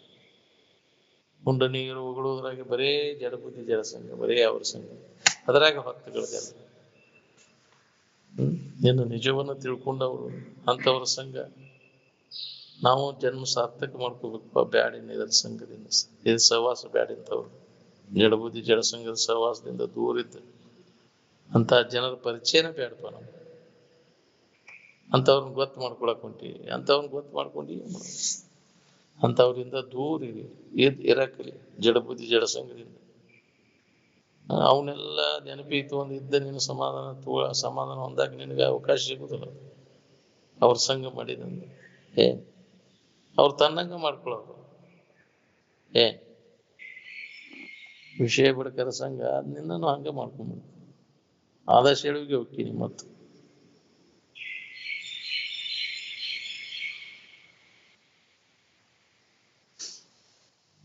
ಉಂಡ ನೀರು ಉಗುಳುವುದ್ರಾಗ ಬರೇ ಜಡ ಬುದ್ಧಿ ಜಡ ಸಂಘ, ಬರೇ ಅವ್ರ ಸಂಘ, ಅದ್ರಾಗ ಹೊತ್ತುಗಳದೆಲ್ಲ. ನಿನ್ನ ನಿಜವನ್ನು ತಿಳ್ಕೊಂಡವ್ರು ಅಂತವ್ರ ಸಂಘ ನಾವು ಜನ್ಮ ಸಾರ್ಥಕ ಮಾಡ್ಕೋಬೇಕಪ್ಪ. ಬ್ಯಾಡಿನ ಇದರ ಸಂಘದಿಂದ, ಇದು ಸಹವಾಸ ಬ್ಯಾಡಿಂತವ್ರು. ಜಡ ಬುದ್ಧಿ ಜಡ ಸಂಘದ ಸಹವಾಸದಿಂದ ದೂರ ಇದ್ದ ಅಂತ ಜನರ ಪರಿಚಯನ ಬೇಡಪ್ಪ ನಾವು. ಅಂತವ್ರನ್ನ ಗೊತ್ತು ಮಾಡ್ಕೊಳಕ್ ಹೊಂಟಿವಿ, ಅಂತವ್ರನ್ನ ಗೊತ್ತು ಮಾಡ್ಕೊಂಡು ಅಂತವ್ರಿಂದ ದೂರ ಇರಕಲಿ. ಜಡ ಬುದ್ಧಿ ಜಡ ಸಂಘದಿಂದ ಅವನ್ನೆಲ್ಲ ನೆನಪಿತ್ತು ಒಂದು ಇದ್ದ ನಿನ್ನ ಸಮಾಧಾನ ಹೊಂದಾಕ ನಿನಗೆ ಅವಕಾಶ ಸಿಗುದಿಲ್ಲ. ಅವ್ರ ಸಂಘ ಮಾಡಿದಂದ್ರೆ ಅವ್ರು ತನ್ನಂಗ ಮಾಡ್ಕೊಳ್ಳೋದು. ವಿಷಯ ಬಿಡಕರ ಸಂಘ ಅದ್ ನಿನ್ನನ್ನು ಹಂಗ ಮಾಡ್ಕೊಂಡ್ ಆದರ್ಶ ಹೇಳುವಿಗೆ ಹೋಗ್ತೀನಿ. ಮತ್ತು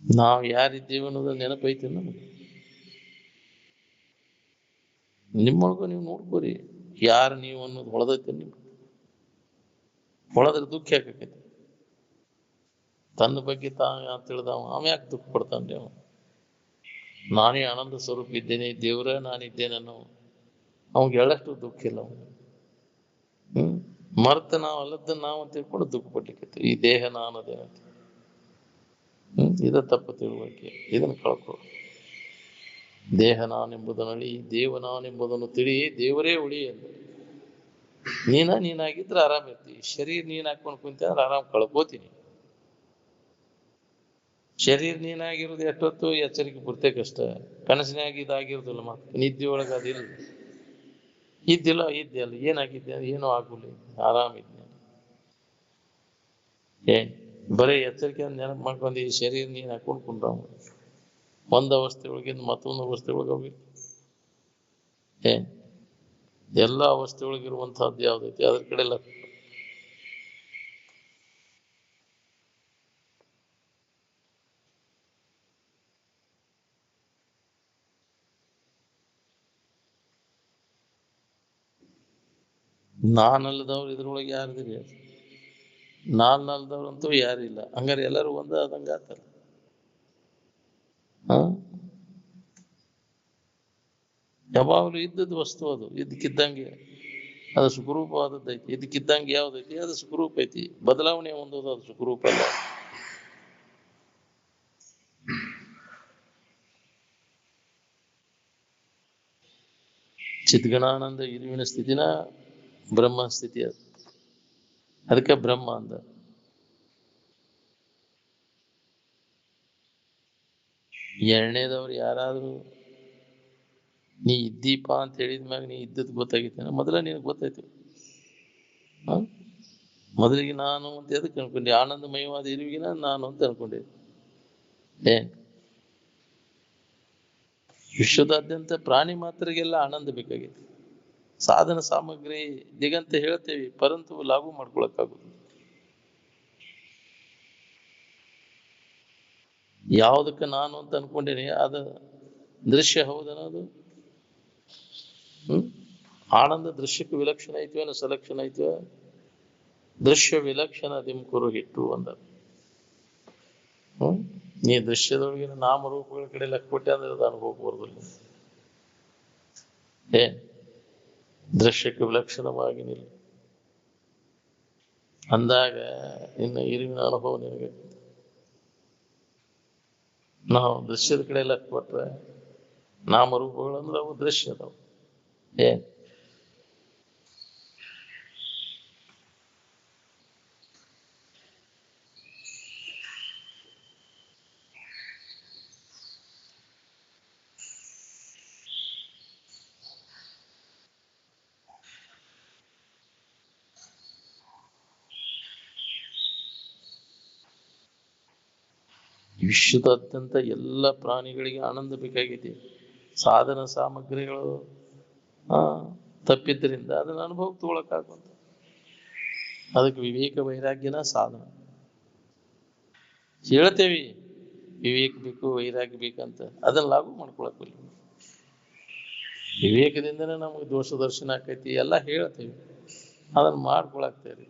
ನಾವು ಯಾರಿದ್ದೇವೆ ಅನ್ನೋದು ನೆನಪೈತಿ ನಮಗೆ. ನಿಮ್ಮೊಳಗೂ ನೀವು ನೋಡ್ಕೋರಿ, ಯಾರು ನೀವು ಅನ್ನೋದು ಹೊಳದೈತೆ. ನಿಮ್ಗೆ ಹೊಳದ್ರೆ ದುಃಖ ಯಾಕೈತಿ? ತನ್ನ ಬಗ್ಗೆ ತಿಳಿದವ ಅವ ಯಾಕೆ ದುಃಖ ಪಡ್ತಾನೆ? ಅವ ನಾನೇ ಆನಂದ ಸ್ವರೂಪ ಇದ್ದೇನೆ, ದೇವ್ರ ನಾನಿದ್ದೇನೆ ಅನ್ನೋ ಅವಂಗೆ ಎಳ್ಳಷ್ಟು ದುಃಖ ಇಲ್ಲ. ಮರ್ತ ನಾವು ಅಲ್ಲದನ್ನ ನಾವು ಅಂತ ತಿಳ್ಕೊಂಡು ದುಃಖ ಪಡ್ಲಿಕ್ಕೆ ಈ ದೇಹ ನಾನದೇನಂತ ಇದ ತಪ್ಪು ತಿಳುವಳಿಕೆ. ಇದನ್ನು ಕಳ್ಕೊ. ದೇಹ ನಾನೆಂಬುದನ್ನು ಅಳಿ, ದೇವ ನಾನೆಂಬುದನ್ನು ತಿಳಿ, ದೇವರೇ ಉಳಿ ಅಂದ್ರೆ ನೀನಾಗಿದ್ರೆ ಆರಾಮ ಇರ್ತೀವಿ. ಶರೀರ ನೀನ್ ಹಾಕೊಂಡು ಕುಂತ ಅಂದ್ರೆ ಆರಾಮ್ ಕಳ್ಕೋತೀನಿ. ಶರೀರ ನೀನಾಗಿರೋದು ಎಷ್ಟೊತ್ತು ಎಚ್ಚರಿಕೆ ಬರ್ತೇ ಕಷ್ಟ. ಕನಸಿನಾಗ ಇದಾಗಿರೋದಿಲ್ಲ, ಮತ್ತೆ ನಿದ್ದೆಯೊಳಗೆ ಅದಿಲ್ಲ. ಇದ್ದೆಲ್ಲ ಏನಾಗಿದ್ದೆ ಏನೋ ಆಗುಲ್ಲ, ಆರಾಮಿದ್ದೆ. ಬರೀ ಎಚ್ಚರಿಕೆ ನೆನಪು ಮಾಡ್ಕೊಂಡು ಈ ಶರೀರ ನೀನ್ ಹಾಕೊಂಡು ಕುಂಡ್ರ ಒಂದ್ ಅವಸ್ಥೆ ಒಳಗಿಂದ ಮತ್ತೊಂದು ಅವಸ್ಥೆ ಒಳಗೆ ಹೋಗಿ ಎಲ್ಲ ಅವಸ್ಥೆ ಒಳಗಿರುವಂತಹದ್ದು ಯಾವ್ದೈತಿ ಅದ್ರ ಕಡೆ ಎಲ್ಲ ನಾನಲ್ಲದವ್ರು ಇದ್ರೊಳಗೆ ಯಾರಿದ್ರಿ? ನಾನಲ್ಲದವ್ರಂತೂ ಯಾರಿಲ್ಲ. ಹಂಗಾರೆ ಎಲ್ಲರೂ ಒಂದ ಆದಂಗ ಆತಲ್ಲ. ಯಾವಾಗಲೂ ಇದ್ದದ್ದು ವಸ್ತು, ಅದು ಇದಕ್ಕಿದ್ದಂಗೆ ಅದು ಸುಖರೂಪವಾದದ್ದೈತಿ. ಇದಕ್ಕಿದ್ದಂಗೆ ಯಾವ್ದೈತಿ ಅದು ಸುಖರೂಪ ಐತಿ. ಬದಲಾವಣೆ ಹೊಂದೋದು ಅದು ಸುಖರೂಪ ಅಲ್ಲ. ಚಿದ್ಗಣಾನಂದ ಇರುವಿನ ಸ್ಥಿತಿನ ಬ್ರಹ್ಮ ಸ್ಥಿತಿ. ಅದು ಅದಕ್ಕೆ ಬ್ರಹ್ಮ ಅಂದ. ಎರಡನೇದವ್ರು ಯಾರಾದ್ರೂ ನೀ ಇದ್ದೀಪ ಅಂತ ಹೇಳಿದ್ಮ್ಯಾಗ ನೀ ಇದ್ದದ್ದು ಗೊತ್ತಾಗಿತ್ತೇನ? ಮೊದಲ ನಿನಗೆ ಗೊತ್ತಾಯ್ತು. ಮೊದಲಿಗೆ ನಾನು ಅಂತ ಎದಕ್ಕೆ ಅನ್ಕೊಂಡೆ? ಆನಂದಮಯವಾದ ಇರುವಿಗಿನ ನಾನು ಅಂತ ಅನ್ಕೊಂಡೆ. ವಿಶ್ವದಾದ್ಯಂತ ಪ್ರಾಣಿ ಮಾತ್ರಗೆಲ್ಲ ಆನಂದ ಬೇಕಾಗಿದೆ. ಸಾಧನ ಸಾಮಗ್ರಿ ದಿಗಂತ ಹೇಳ್ತೇವಿ, ಪರಂತು ಲಾಭ ಮಾಡ್ಕೊಳಕ್ಕಾಗುದು. ಯಾವುದಕ್ಕೆ ನಾನು ಅಂತ ಅನ್ಕೊಂಡೇನೆ ಅದು ದೃಶ್ಯ ಹೌದನ್ನೋದು. ಆನಂದ ದೃಶ್ಯಕ್ಕೆ ವಿಲಕ್ಷಣ ಐತಿವ ಸಲಕ್ಷಣ ಐತಿವ? ದೃಶ್ಯ ವಿಲಕ್ಷಣ ದಿಮ್ಕುರು ಹಿಟ್ಟು ಅಂದ. ನೀ ದೃಶ್ಯದೊಳಗಿನ ನಾಮರೂಪಗಳ ಕಡೆ ಲೆಕ್ಕ ಕೊಟ್ಟೆ ಅಂದ್ರೆ ಅದು ಅನುಭವಕ್ಕೆ ಬರೋದಿಲ್ಲ. ಏನ್ ದೃಶ್ಯಕ್ಕೆ ವಿಲಕ್ಷಣವಾಗಿ ನಿಲ್ಲ ಅಂದಾಗ ನಿನ್ನ ಇರುವಿನ ಅನುಭವ ನಿನಗೆ. ನಾವು ದೃಶ್ಯದ ಕಡೆ ಲಕ್ಷ್ಯ ಕೊಟ್ರೆ ನಾಮರೂಪಗಳಂದ್ರೆ ಅವು ದೃಶ್ಯ ಅದಾವ. ಏನ್ ವಿಶ್ವದಾದ್ಯಂತ ಎಲ್ಲ ಪ್ರಾಣಿಗಳಿಗೆ ಆನಂದ ಬೇಕಾಗಿದೆ. ಸಾಧನ ಸಾಮಗ್ರಿಗಳು ತಪ್ಪಿದ್ರಿಂದ ಅದನ್ನ ಅನುಭವ ತಗೊಳಕ್ಕಾಗುವಂತ. ಅದಕ್ಕೆ ವಿವೇಕ ವೈರಾಗ್ಯನ ಸಾಧನ. ಹೇಳ್ತೇವಿ ವಿವೇಕ ಬೇಕು ವೈರಾಗ್ಯ ಬೇಕಂತ, ಅದನ್ನ ಲಾಗು ಮಾಡ್ಕೊಳಕ್ ವಿವೇಕದಿಂದನೇ ನಮಗೆ ದೋಷ ದರ್ಶನ ಆಕೈತಿ ಎಲ್ಲ ಹೇಳ್ತೇವಿ, ಅದನ್ನ ಮಾಡ್ಕೊಳಕ್ತೇವಿ.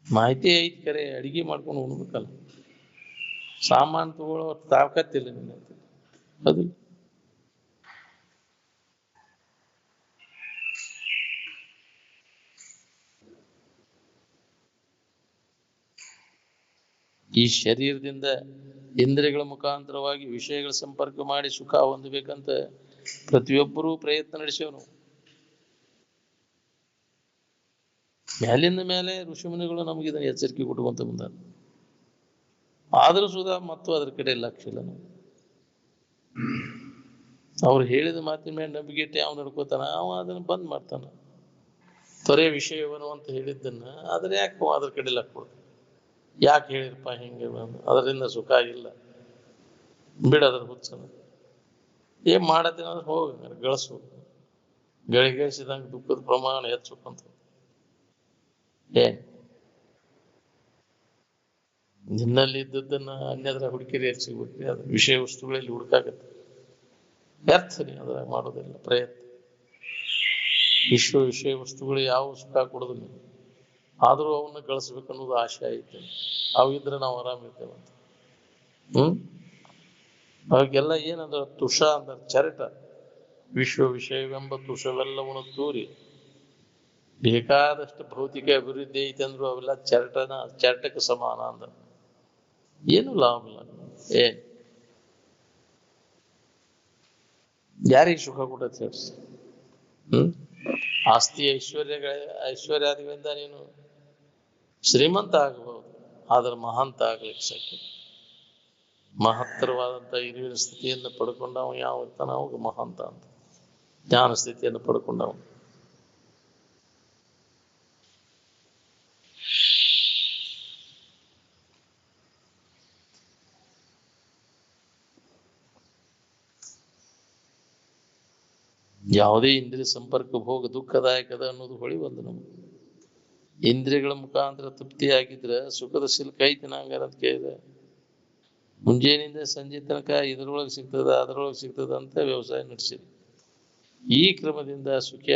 ಮಾಹಿತಿ ಐತಿ ಕರೆ ಅಡಿಗೆ ಮಾಡ್ಕೊಂಡು ಉಣ್ಬೇಕಲ್ಲ, ಸಾಮಾನು ತಗೊಳ್ಳೋ ತಾಕತ್ತಿಲ್ಲ ನಿನ್ನ ಅದು. ಈ ಶರೀರದಿಂದ ಇಂದ್ರಿಯಗಳ ಮುಖಾಂತರವಾಗಿ ವಿಷಯಗಳ ಸಂಪರ್ಕ ಮಾಡಿ ಸುಖ ಹೊಂದಬೇಕಂತ ಪ್ರತಿಯೊಬ್ಬರೂ ಪ್ರಯತ್ನ ನಡೆಸೋನು. ಮೇಲಿಂದ ಮೇಲೆ ಋಷಿಮುನಿಗಳು ನಮಗೆ ಇದನ್ನ ಎಚ್ಚರಿಕೆ ಕೊಟ್ಟುಕೊಂತ ಬಂದ. ಆದರೂ ಸುಧಾ ಮತ್ತು ಅದ್ರ ಕಡೆ ಲಕ್ಷ್ಯ ಇಲ್ಲ. ನಾವು ಅವ್ರು ಹೇಳಿದ ಮಾತಿನ ಮೇಲೆ ನಂಬಿಕೆ ಇಟ್ಟೆ ಅವ್ನು ನಡ್ಕೋತಾನ, ಅವ ಅದನ್ನ ಬಂದ್ ಮಾಡ್ತಾನ. ತೊರೆ ವಿಷಯವನ್ನು ಅಂತ ಹೇಳಿದ್ದನ್ನ ಆದ್ರೆ ಯಾಕೆ ಅದ್ರ ಕಡೆ ಲಕ್ಷ್ಯ ಕೊಡ್ತಾನೆ? ಯಾಕೆ ಹೇಳಿರಪ್ಪ ಹಿಂಗೆ ಅದರಿಂದ ಸುಖ ಇಲ್ಲ, ಬಿಡದ್ರ ಹುಚ್ಚನ. ಏನ್ ಮಾಡತ್ತೇನಾದ್ರೆ ಹೋಗ ಗಳಿಸು, ಗಳಿಸಿದಂಗೆ ದುಃಖದ ಪ್ರಮಾಣ ಹೆಚ್ಚುಕಂತ. ನಿನ್ನಲ್ಲಿ ಇದ್ದದ್ದನ್ನ ಅನ್ಯದ್ರ ಹುಡುಕಿರಿ ಸಿಗ್ಬಿಟ್ರಿ, ಅದು ವಿಷಯ ವಸ್ತುಗಳಲ್ಲಿ ಹುಡುಕಾಗತ್ತೆ. ವ್ಯರ್ಥನೆ ಅದ್ರ ಮಾಡೋದಿಲ್ಲ ಪ್ರಯತ್ನ. ವಿಷಯ ವಸ್ತುಗಳು ಯಾವ ಸುಖ ಕೊಡೋದಿಲ್ಲ, ಆದ್ರೂ ಅವನ್ನ ಗಳಿಸ್ಬೇಕನ್ನೋದು ಆಶೆ ಐತೆ. ಅವಿದ್ರೆ ನಾವು ಆರಾಮಿರ್ತೇವಂತ. ಅವಾಗೆಲ್ಲ ಏನಂದ್ರ ತುಷ ಅಂದ್ರ ಚರಟ. ವಿಷಯವೆಂಬ ತುಷವೆಲ್ಲವನ್ನ ತೂರಿ ಬೇಕಾದಷ್ಟು ಭೌತಿಕ ಅಭಿವೃದ್ಧಿ ಐತೆ ಅಂದ್ರು ಅವೆಲ್ಲ ಚರಟಕ್ಕೆ ಸಮಾನ ಅಂದ. ಏನು ಲಾಭ ಇಲ್ಲ. ಯಾರಿಗೆ ಸುಖ ಕೊಟ್ಟತ್ ಹೇಳ್ಸಿ? ಆಸ್ತಿ ಐಶ್ವರ್ಯಾದಿಗಳಿಂದ ನೀನು ಶ್ರೀಮಂತ ಆಗಬಹುದು, ಆದ್ರೆ ಮಹಾಂತ ಆಗ್ಲಿಕ್ಕೆ ಸಾಧ್ಯ. ಮಹತ್ತರವಾದಂತ ಇರುವಿನ ಸ್ಥಿತಿಯನ್ನು ಪಡ್ಕೊಂಡವ ಯಾವ ಇರ್ತಾನ ಅವಾಗ ಮಹಾಂತ ಅಂತ. ಜ್ಞಾನ ಸ್ಥಿತಿಯನ್ನು ಪಡ್ಕೊಂಡವ. ಯಾವುದೇ ಇಂದ್ರಿಯ ಸಂಪರ್ಕ ಭೋಗ ದುಃಖದಾಯಕದ ಅನ್ನೋದು ಹೊಳಿ ಬಂದು ನಮ್ಗೆ. ಇಂದ್ರಿಯಗಳ ಮುಖಾಂತರ ತೃಪ್ತಿಯಾಗಿದ್ರೆ ಸುಖದ ಶಿಲ್ಕ ಐತಿ ನಂಗಾರ ಅಂತ ಕೇಳಿದೆ. ಮುಂಜಾನಿಂದ ಸಂಜೆ ತನಕ ಇದ್ರೊಳಗೆ ಸಿಗ್ತದ ಅದರೊಳಗೆ ಸಿಗ್ತದ ಅಂತ ವ್ಯವಸಾಯ ನಡೆಸಿರಿ. ಈ ಕ್ರಮದಿಂದ ಸುಖಿ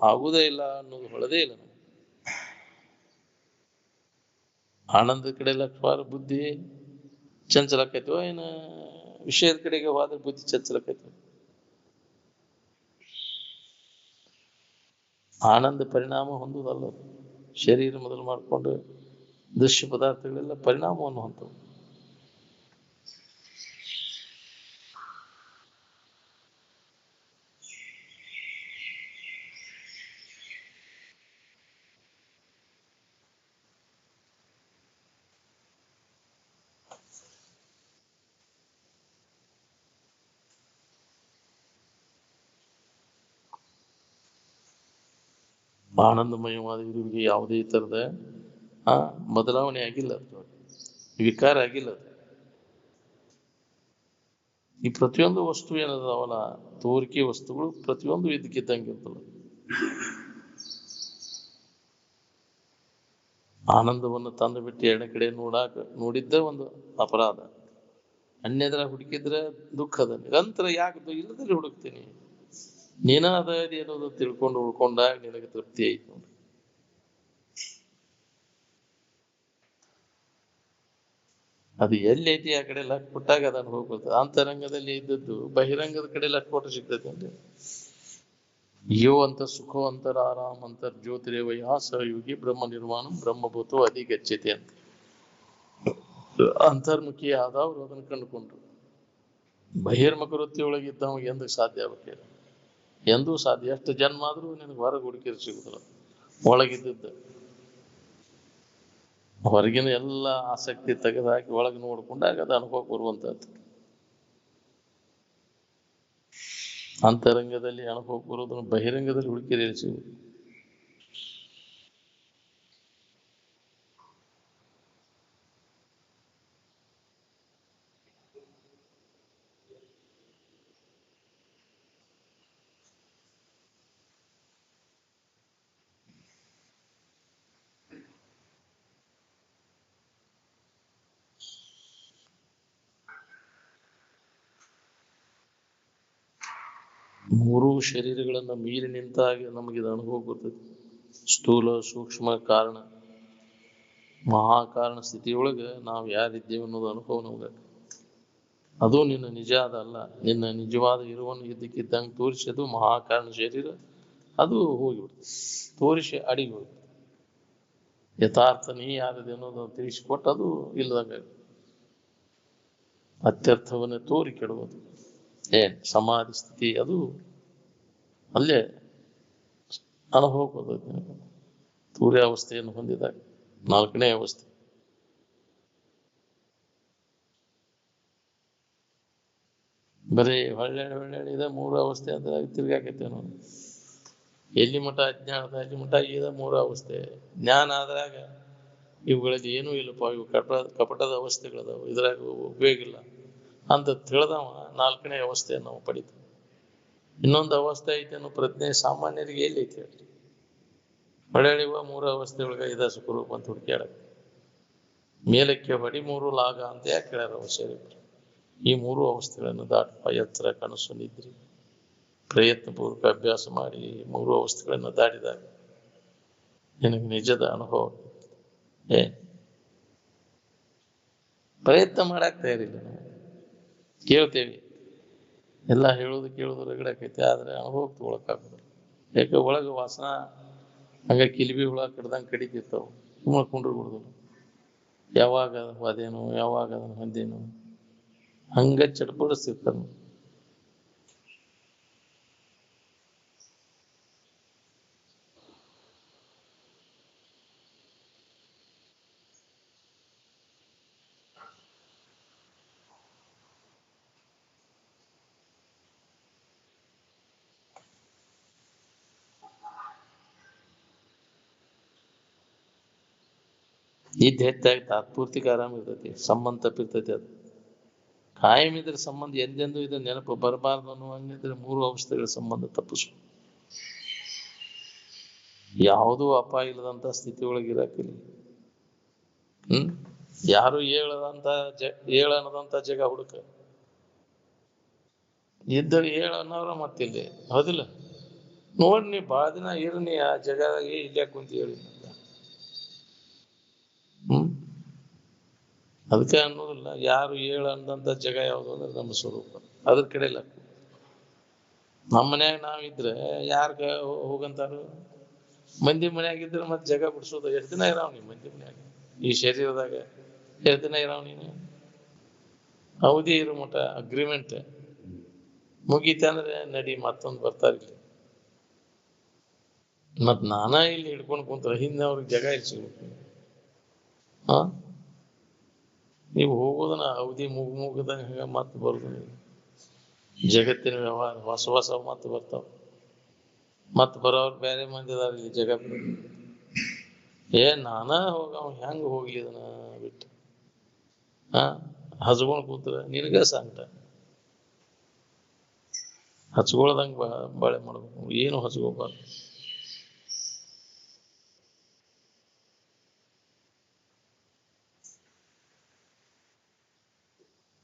ಆಗುವುದೇ ಇಲ್ಲ ಅನ್ನೋದು ಹೊಳದೇ ಇಲ್ಲ ನಮ್ಗೆ. ಆನಂದದ ಕಡೆ ಲಕ್ಷ್ವಾರ ಬುದ್ಧಿ ಚಂಚಲಕ್ಕೈತೋ ಏನ ವಿಷಯದ ಕಡೆಗೆ ಹೋದ್ರೆ ಬುದ್ಧಿ ಚಂಚಲಕ್ಕೈತೋ? ಆನಂದ ಪರಿಣಾಮ ಹೊಂದುವುದಲ್ಲ, ಶರೀರ ಮೊದಲು ಮಾಡಿಕೊಂಡು ದೃಶ್ಯ ಪದಾರ್ಥಗಳೆಲ್ಲ ಪರಿಣಾಮವನ್ನು ಹೊಂದವು. ಆನಂದಮಯವಾದ ಇರುವಿಗೆ ಯಾವುದೇ ತರದ ಬದಲಾವಣೆ ಆಗಿಲ್ಲ, ವಿಕಾರ ಆಗಿಲ್ಲ. ಈ ಪ್ರತಿಯೊಂದು ವಸ್ತು ಏನದಾವಲ್ಲ ತೋರಿಕೆ ವಸ್ತುಗಳು ಪ್ರತಿಯೊಂದು ಇದಕ್ಕಿದ್ದಂಗಿರ್ತಲ್ಲ. ಆನಂದವನ್ನು ತಂದು ಬಿಟ್ಟು ಎಣ್ಣೆ ಕಡೆ ನೋಡಿದ್ದ ಒಂದು ಅಪರಾಧ. ಅನ್ಯದ್ರ ಹುಡುಕಿದ್ರೆ ದುಃಖದ ನಿರಂತರ ಯಾಕೆ ಇಲ್ಲದಲ್ಲಿ ಹುಡುಕ್ತೀನಿ. ನೀನ ಅದ ಏನೋದು ತಿಳ್ಕೊಂಡು ಉಳ್ಕೊಂಡಾಗ ನಿನಗೆ ತೃಪ್ತಿ ಐತಿ ನೋಡಿ. ಅದು ಎಲ್ಲಿ ಐತಿ ಆ ಕಡೆ ಲಕ್ ಕೊಟ್ಟಾಗ ಅದು ಅನುಭವ ಬರ್ತದೆ. ಅಂತರಂಗದಲ್ಲಿ ಇದ್ದದ್ದು ಬಹಿರಂಗದ ಕಡೆ ಲಕ್ ಕೊಟ್ಟು ಸಿಗ್ತೈತೆ ಅಂದ್ರೆ ಯೋ ಅಂತ ಸುಖೋ ಅಂತರ ಆರಾಮ್ ಅಂತರ್ ಜ್ಯೋತಿರೇವಯ ಸಹಯೋಗಿ ಬ್ರಹ್ಮ ನಿರ್ವಾಣ ಬ್ರಹ್ಮಭೂತೋ ಅಧಿಗಚ್ಚತೆ ಅಂತ ಅಂತರ್ಮುಖಿ ಆದವ್ರು ಅದನ್ನು ಕಂಡುಕೊಂಡ್ರು. ಬಹಿರ್ಮುಖ ವೃತ್ತಿಯೊಳಗಿದ್ದವಾಗ ಎಂದು ಸಾಧ್ಯ ಆಗಬೇಕು? ಎಂದೂ ಸಾಧ್ಯ. ಎಷ್ಟು ಜನ್ಮ ಆದ್ರೂ ನಿನಗೆ ಹೊರಗೆ ಹುಡುಕಿದ್ರೆ ಸಿಗುದಿಲ್ಲ. ಒಳಗಿದ್ದದ್ದು ಹೊರಗಿನ ಎಲ್ಲ ಆಸಕ್ತಿ ತೆಗೆದುಹಾಕಿ ಒಳಗೆ ನೋಡ್ಕೊಂಡಾಗ ಅದು ಅನುಭವ ಬರುವಂತಹದ್ದು. ಅಂತರಂಗದಲ್ಲಿ ಅನುಭವ ಬರೋದನ್ನು ಬಹಿರಂಗದಲ್ಲಿ ಹುಡುಕಿದ್ರೆ ಸಿಗುದು. ಮೂರೂ ಶರೀರಗಳನ್ನ ಮೀರಿ ನಿಂತಾಗ ನಮಗಿದು ಅನುಭವ ಬರ್ತದೆ. ಸ್ಥೂಲ ಸೂಕ್ಷ್ಮ ಕಾರಣ ಮಹಾಕಾರಣ ಸ್ಥಿತಿಯೊಳಗೆ ನಾವು ಯಾರಿದ್ದೇವೆ ಅನ್ನೋದು ಅನುಭವ ನಮ್ಗೆ. ಅದು ನಿನ್ನ ನಿಜ ಅದಲ್ಲ. ನಿನ್ನ ನಿಜವಾದ ಇರುವನ್ನು ಇದ್ದಕ್ಕಿದ್ದಂಗೆ ತೋರಿಸಿ ಅದು ಮಹಾಕಾರಣ ಶರೀರ ಅದು ಹೋಗಿಬಿಡ್ತದೆ, ತೋರಿಸಿ ಅಡಿಗೆ ಹೋಗ್ಬಿಡ್ತದೆ. ಯಥಾರ್ಥ ನೀ ಯಾರಿದೆ ಅನ್ನೋದು ತಿಳಿಸಿಕೊಟ್ಟು ಅದು ಇಲ್ಲದಂಗ ಅತ್ಯರ್ಥವನ್ನ ತೋರಿ ಕೆಡುವುದು. ಸಮಾಧಿ ಸ್ಥಿತಿ ಅದು ಅಲ್ಲೇ ಅನುಭವ ಬರ್ತದೆ. ತೂರ್ಯಾವಸ್ಥೆಯನ್ನು ಹೊಂದಿದಾಗ 4ನೇ ಅವಸ್ಥೆ. ಬರೀ ಹೊಳ್ಳೆ ಇದೆ 3 ಅವಸ್ಥೆ ಅಂತ ತಿರ್ಗಾಕೈತೆ ನಾವು. ಎಲ್ಲಿ ಮಠ ಅಜ್ಞಾನದ ಅಲ್ಲಿ ಮಠ ಇದೆ 3 ಅವಸ್ಥೆ. ಜ್ಞಾನ ಆದ್ರಾಗ ಇವುಗಳಲ್ಲಿ ಏನೂ ಇಲ್ಲಪ್ಪ, ಇವು ಕಪಟದ ಅವಸ್ಥೆಗಳದಾವ, ಇದ್ರಾಗ ಉಪಯೋಗ ಇಲ್ಲ ಅಂತ ತಿಳಿದವ 4ನೇ ಅವಸ್ಥೆಯನ್ನು ನಾವು ಪಡಿತೀವಿ. ಇನ್ನೊಂದು ಅವಸ್ಥೆ ಐತೆ ಅನ್ನೋ ಪ್ರಜ್ಞೆ ಸಾಮಾನ್ಯರಿಗೆ ಎಲ್ಲಿ ಐತಿ ಹೇಳ್ರಿ? ಹೊಳೆಳಿವ 3 ಅವಸ್ಥೆ ಒಳಗ ಇದ ಸುಖರೂಪ ಅಂತ ಹುಡುಕ್ಯಾಡ. ಮೇಲಕ್ಕೆ ಹೊಡಿ 3 ಲಾಗ ಅಂತ ಯಾಕೆ ಹೇಳ್ಯಾರ ಶರೀರ? ಈ 3 ಅವಸ್ಥೆಗಳನ್ನು ದಾಟಪ್ಪ. ಎತ್ತರ ಕನಸು ನಿದ್ರಿ ಪ್ರಯತ್ನ ಪೂರ್ವಕ ಅಭ್ಯಾಸ ಮಾಡಿ 3 ಅವಸ್ಥೆಗಳನ್ನು ದಾಟಿದಾಗ ನಿನಗೆ ನಿಜದ ಅನುಭವ. ಪ್ರಯತ್ನ ಮಾಡಾಕ್ ತಯಾರಿಲ್ಲ. ನಾವು ಕೇಳ್ತೇವೆ, ಎಲ್ಲ ಹೇಳೋದು ಕೇಳೋದು ರಗಡಾಕೈತಿ, ಆದ್ರೆ ಅನುಭವ ತಗೊಳಕಾಗುದಿಲ್ಲ. ಯಾಕೆ? ಒಳಗೆ ವಾಸನ ಹಂಗ ಕಿಲಿಬಿ ಹುಳ ಕಡ್ದಂಗೆ ಕಡಿತಿರ್ತಾವ. ಸುಮ್ಮನೆ ಕುಂಡ್ರು ಬಿಡುದಿಲ್ಲ. ಯಾವಾಗ ಅದೇನು, ಯಾವಾಗ ಅದನ್ನು ಹೊಂದೇನು ಹಂಗ ಚಡ್ಪಡಿಸ್ತಿರ್ತಾರ. ನಿದ್ದೆ ಹೆಚ್ಚಾಗಿ ತಾತ್ಪೂರ್ತಿಕ ಆರಾಮ ಇರ್ತೈತಿ, ಸಂಬಂಧ ತಪ್ಪಿರ್ತೈತಿ. ಅದು ಕಾಯಂ ಇದ್ರೆ ಸಂಬಂಧ ಎಂದೆಂದು ಇದು ನೆನಪು ಬರಬಾರ್ದು ಅನ್ನೋ ಹಂಗಿದ್ರೆ 3 ಅವಸ್ಥೆಗಳ ಸಂಬಂಧ ತಪ್ಪಿಸು. ಯಾವುದೂ ಅಪಾಯ ಇಲ್ಲದಂತ ಸ್ಥಿತಿ ಒಳಗಿರಾಕಿಲ್ಲ. ಯಾರು ಏಳನದಂತ ಜಗ ಹುಡುಕ ಇದ್ದರೆ ಅನ್ನೋರ ಮತ್ತಿಲ್ಲ. ಹೌದಿಲ್ಲ? ನೋಡ್, ನೀ ಬಾಳ ದಿನ ಇರ್ನಿ ಆ ಜಗದಾಗಿ ಇಲ್ಲೇ ಕುಂತ ಹೇಳಿ. ಅದಕ್ಕೆ ಅನ್ನೋದಿಲ್ಲ, ಯಾರು ಅಂದಂತ ಜಗ ಯಾವುದು ಅಂದ್ರೆ ನಮ್ಮ ಸ್ವರೂಪ. ಅದ್ರ ಕಡೆ ಇಲ್ಲ. ನಮ್ಮ ಮನ್ಯಾಗ ನಾವಿದ್ರೆ ಯಾರ್ಗ ಹೋಗಂತಾರು? ಮಂದಿ ಮನ್ಯಾಗಿದ್ರೆ ಮತ್ತೆ ಜಗ ಬಿಡಿಸೋದು. ಎಷ್ಟು ದಿನ ಇರಾವ್ ನೀ ಮಂದಿ ಮನ್ಯಾಗ? ಈ ಶರೀರದಾಗ ಎಷ್ಟು ದಿನ ಇರಾವ್ ನೀನು? ಅವಧಿ ಇರೋ ಮಠ ಅಗ್ರಿಮೆಂಟ್ ಮುಗೀತಂದ್ರೆ ನಡಿ ಮತ್ತೊಂದು ಬರ್ತಾರಿಲ್ಲ. ಮತ್ ನಾನಾ ಇಲ್ಲಿ ಹಿಡ್ಕೊಂಡು ಕುಂತ್ರ ಹಿಂದೆ ಅವ್ರಿಗೆ ಜಗ ಇಲ್ಲಿ ಸಿಗ್ಬೇಕು. ನೀವು ಹೋಗೋದನ್ನ ಅವಧಿ ಮುಗದಂಗ ಮತ್ತೆ ಬರುದು. ಜಗತ್ತಿನ ವ್ಯವಹಾರ ಹೊಸ ಮತ್ತೆ ಬರ್ತಾವ. ಮತ್ ಬರೋರು ಬೇರೆ ಮಂದಿ ಅದಾರ ಇಲ್ಲಿ ಜಗತ್ತು. ನಾನಾ ಹೆಂಗ ಹೋಗ್ಲಿ ಇದನ್ನ ಬಿಟ್ಟು? ಹಚ್ಕೊಂಡ್ ಕೂತ್ರ ನಿನಗ ಸಂಕಟ. ಹಚ್ಕೊಳ್ದಂಗ ಬಾಳೆ ಮಾಡ್ಬೇಕು. ಏನು ಹಚ್ಕೋಬಾರ್ದು.